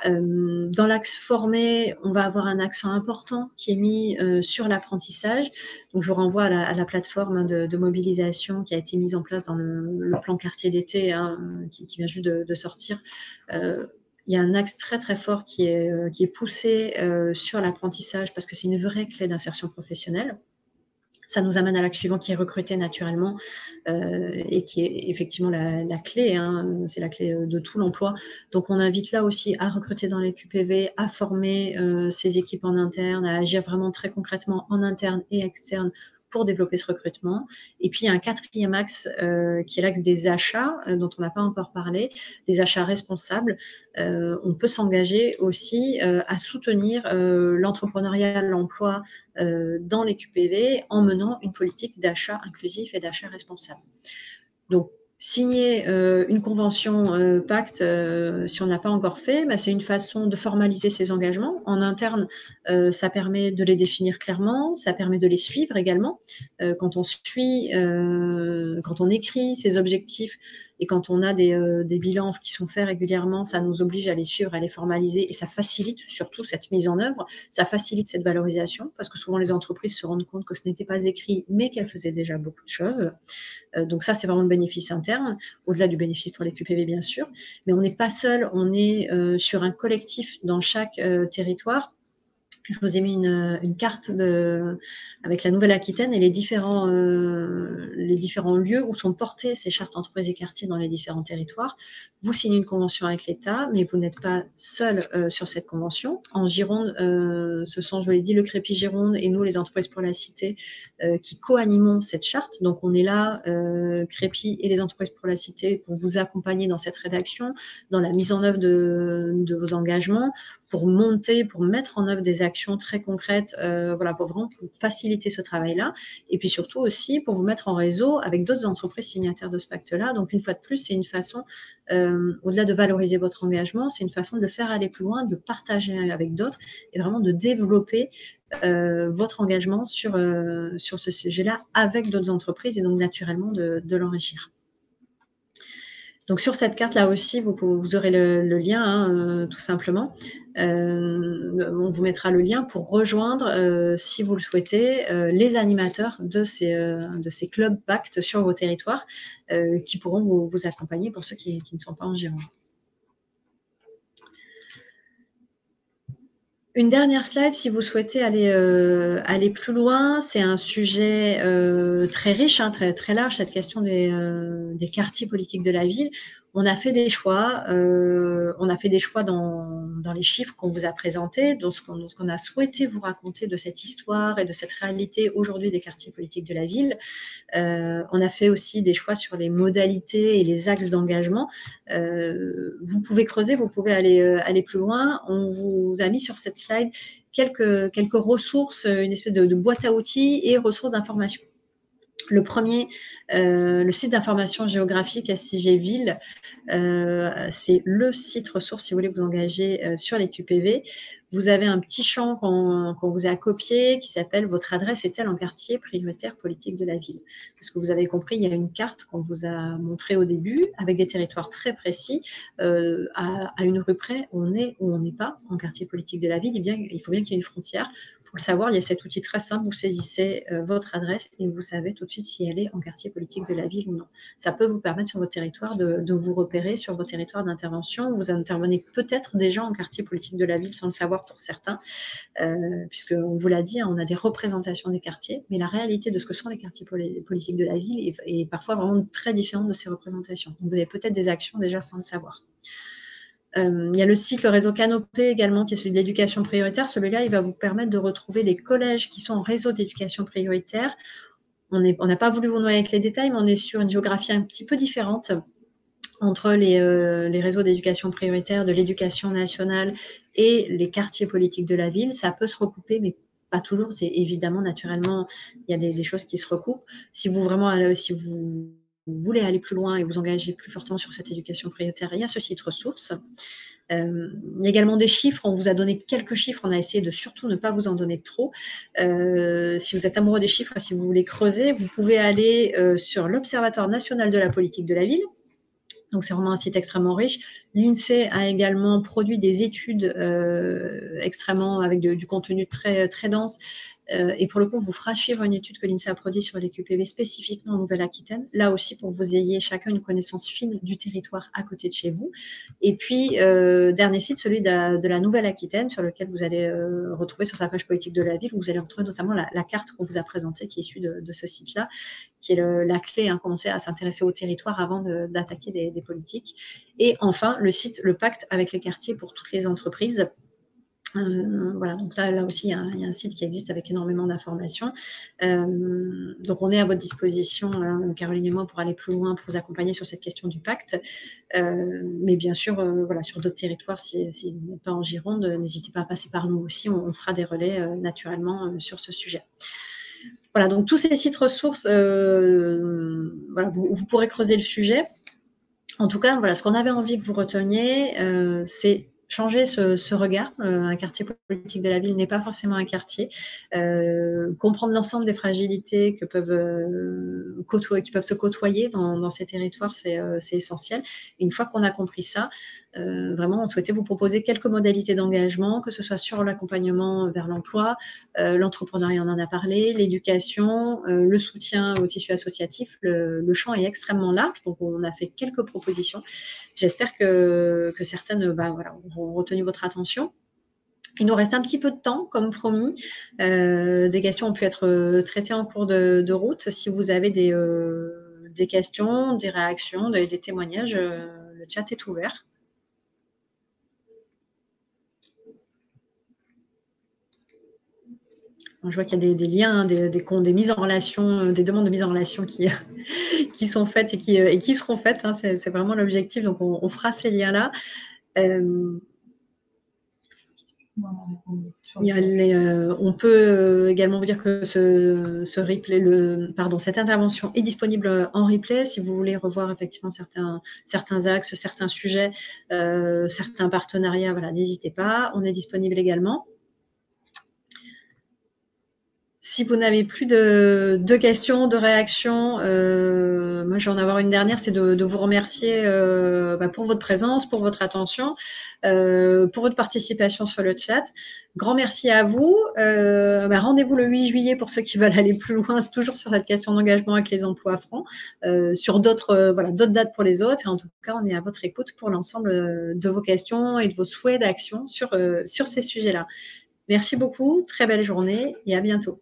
Dans l'axe formé, on va avoir un accent important qui est mis sur l'apprentissage. Donc, je vous renvoie à la plateforme de mobilisation qui a été mise en place dans le plan quartier d'été qui vient juste de sortir. Il y a un axe très très fort qui est poussé sur l'apprentissage parce que c'est une vraie clé d'insertion professionnelle. Ça nous amène à l'axe suivant qui est recruter naturellement et qui est effectivement la clé, c'est la clé de tout l'emploi. Donc on invite là aussi à recruter dans les QPV, à former ces équipes en interne, à agir vraiment très concrètement en interne et externe pour développer ce recrutement. Et puis il y a un quatrième axe qui est l'axe des achats dont on n'a pas encore parlé, les achats responsables. On peut s'engager aussi à soutenir l'entrepreneuriat, l'emploi dans les QPV en menant une politique d'achat inclusif et d'achat responsable. Donc, signer une convention pacte, si on n'a pas encore fait, c'est une façon de formaliser ses engagements. En interne, ça permet de les définir clairement, ça permet de les suivre également. Quand on suit, quand on écrit ses objectifs et quand on a des bilans qui sont faits régulièrement, ça nous oblige à les suivre, à les formaliser et ça facilite surtout cette mise en œuvre, ça facilite cette valorisation parce que souvent les entreprises se rendent compte que ce n'était pas écrit mais qu'elles faisaient déjà beaucoup de choses. Donc ça, c'est vraiment le bénéfice interne, au-delà du bénéfice pour les QPV, bien sûr. Mais on n'est pas seul, on est sur un collectif dans chaque territoire. Je vous ai mis une carte avec la Nouvelle-Aquitaine et les différents lieux où sont portées ces chartes entreprises et quartiers dans les différents territoires. Vous signez une convention avec l'État, mais vous n'êtes pas seul sur cette convention. En Gironde, ce sont, je vous l'ai dit, le Crépi Gironde et nous, les entreprises pour la cité, qui co-animons cette charte. Donc, on est là, Crépi et les entreprises pour la cité, pour vous accompagner dans cette rédaction, dans la mise en œuvre de vos engagements, pour mettre en œuvre des actions très concrètes, pour vraiment faciliter ce travail-là, et puis surtout aussi pour vous mettre en réseau avec d'autres entreprises signataires de ce pacte-là. Donc une fois de plus, c'est une façon, au-delà de valoriser votre engagement, c'est une façon de le faire aller plus loin, de partager avec d'autres et vraiment de développer votre engagement sur ce sujet-là avec d'autres entreprises et donc naturellement de l'enrichir. Donc sur cette carte-là aussi, vous aurez le lien, tout simplement. On vous mettra le lien pour rejoindre, si vous le souhaitez, les animateurs de ces clubs pactes sur vos territoires qui pourront vous accompagner pour ceux qui ne sont pas en Gironde. Une dernière slide, si vous souhaitez aller plus loin, c'est un sujet très riche, très, très large, cette question des quartiers politiques de la ville. On a fait des choix, dans les chiffres qu'on vous a présentés, donc ce qu'on a souhaité vous raconter de cette histoire et de cette réalité aujourd'hui des quartiers politiques de la ville. On a fait aussi des choix sur les modalités et les axes d'engagement. Vous pouvez creuser, vous pouvez aller plus loin. On vous a mis sur cette slide quelques ressources, une espèce de boîte à outils et ressources d'information. Le premier, le site d'information géographique SIG Ville, c'est le site ressource si vous voulez vous engager sur les QPV. Vous avez un petit champ qu'on vous a copié qui s'appelle « Votre adresse est-elle en quartier prioritaire politique de la ville ?» Parce que vous avez compris, il y a une carte qu'on vous a montrée au début avec des territoires très précis. À une rue près, on est ou on n'est pas en quartier politique de la ville. Il faut bien qu'il y ait une frontière pour le savoir, il y a cet outil très simple, vous saisissez votre adresse et vous savez tout de suite si elle est en quartier politique de la ville ou non. Ça peut vous permettre sur votre territoire de vous repérer sur vos territoires d'intervention. Vous intervenez peut-être déjà en quartier politique de la ville sans le savoir pour certains, puisqu'on vous l'a dit, on a des représentations des quartiers, mais la réalité de ce que sont les quartiers politiques de la ville est parfois vraiment très différente de ces représentations. Donc vous avez peut-être des actions déjà sans le savoir. Il y a le site, le réseau Canopé également, qui est celui de l'éducation prioritaire. Celui-là, il va vous permettre de retrouver des collèges qui sont en réseau d'éducation prioritaire. On n'a pas voulu vous noyer avec les détails, mais on est sur une géographie un petit peu différente entre les réseaux d'éducation prioritaire, de l'éducation nationale et les quartiers politiques de la ville. Ça peut se recouper, mais pas toujours. C'est évidemment, naturellement, il y a des choses qui se recoupent. Si vous voulez aller plus loin et vous engager plus fortement sur cette éducation prioritaire, il y a ce site ressources. Il y a également des chiffres, on vous a donné quelques chiffres, on a essayé de surtout ne pas vous en donner trop. Si vous êtes amoureux des chiffres, si vous voulez creuser, vous pouvez aller sur l'Observatoire national de la politique de la ville. Donc, c'est vraiment un site extrêmement riche. L'INSEE a également produit des études extrêmement avec du contenu très, très dense. Et pour le coup, on vous fera suivre une étude que l'INSEE a produite sur les QPV spécifiquement en Nouvelle-Aquitaine. Là aussi, pour que vous ayez chacun une connaissance fine du territoire à côté de chez vous. Et puis, dernier site, celui de la Nouvelle-Aquitaine, sur lequel vous allez retrouver sur sa page politique de la ville, où vous allez retrouver notamment la carte qu'on vous a présentée, qui est issue de ce site-là, qui est la clé, commencer à s'intéresser au territoire avant d'attaquer des politiques. Et enfin, le site, le pacte avec les quartiers pour toutes les entreprises. Voilà, donc là aussi, il y a un site qui existe avec énormément d'informations. Donc, on est à votre disposition, Caroline et moi, pour aller plus loin, pour vous accompagner sur cette question du pacte. Mais bien sûr, voilà, sur d'autres territoires, si vous n'êtes pas en Gironde, n'hésitez pas à passer par nous aussi. On fera des relais naturellement sur ce sujet. Voilà, donc tous ces sites ressources, voilà, vous pourrez creuser le sujet. En tout cas, voilà, ce qu'on avait envie que vous reteniez, c'est changer ce regard. Un quartier politique de la ville n'est pas forcément un quartier. Comprendre l'ensemble des fragilités qui peuvent se côtoyer dans ces territoires, c'est essentiel. Une fois qu'on a compris ça, vraiment, on souhaitait vous proposer quelques modalités d'engagement, que ce soit sur l'accompagnement vers l'emploi, l'entrepreneuriat, on en a parlé, l'éducation, le soutien au tissu associatif. Le champ est extrêmement large, donc on a fait quelques propositions. J'espère que certaines voilà, auront retenu votre attention. Il nous reste un petit peu de temps, comme promis. Des questions ont pu être traitées en cours de route. Si vous avez des questions, des réactions, des témoignages, le chat est ouvert. Je vois qu'il y a des liens, des mises en relation, des demandes de mise en relation qui sont faites et qui seront faites. C'est vraiment l'objectif. Donc, on fera ces liens-là. On peut également vous dire que cette intervention est disponible en replay si vous voulez revoir effectivement certains axes, certains sujets, certains partenariats. Voilà, n'hésitez pas. On est disponible également. Si vous n'avez plus de questions, de réactions, moi je vais en avoir une dernière, c'est de vous remercier pour votre présence, pour votre attention, pour votre participation sur le chat. Grand merci à vous. Rendez-vous le 8 juillet pour ceux qui veulent aller plus loin, c'est toujours sur cette question d'engagement avec les emplois francs, sur d'autres dates pour les autres. Et en tout cas, on est à votre écoute pour l'ensemble de vos questions et de vos souhaits d'action sur ces sujets-là. Merci beaucoup, très belle journée et à bientôt.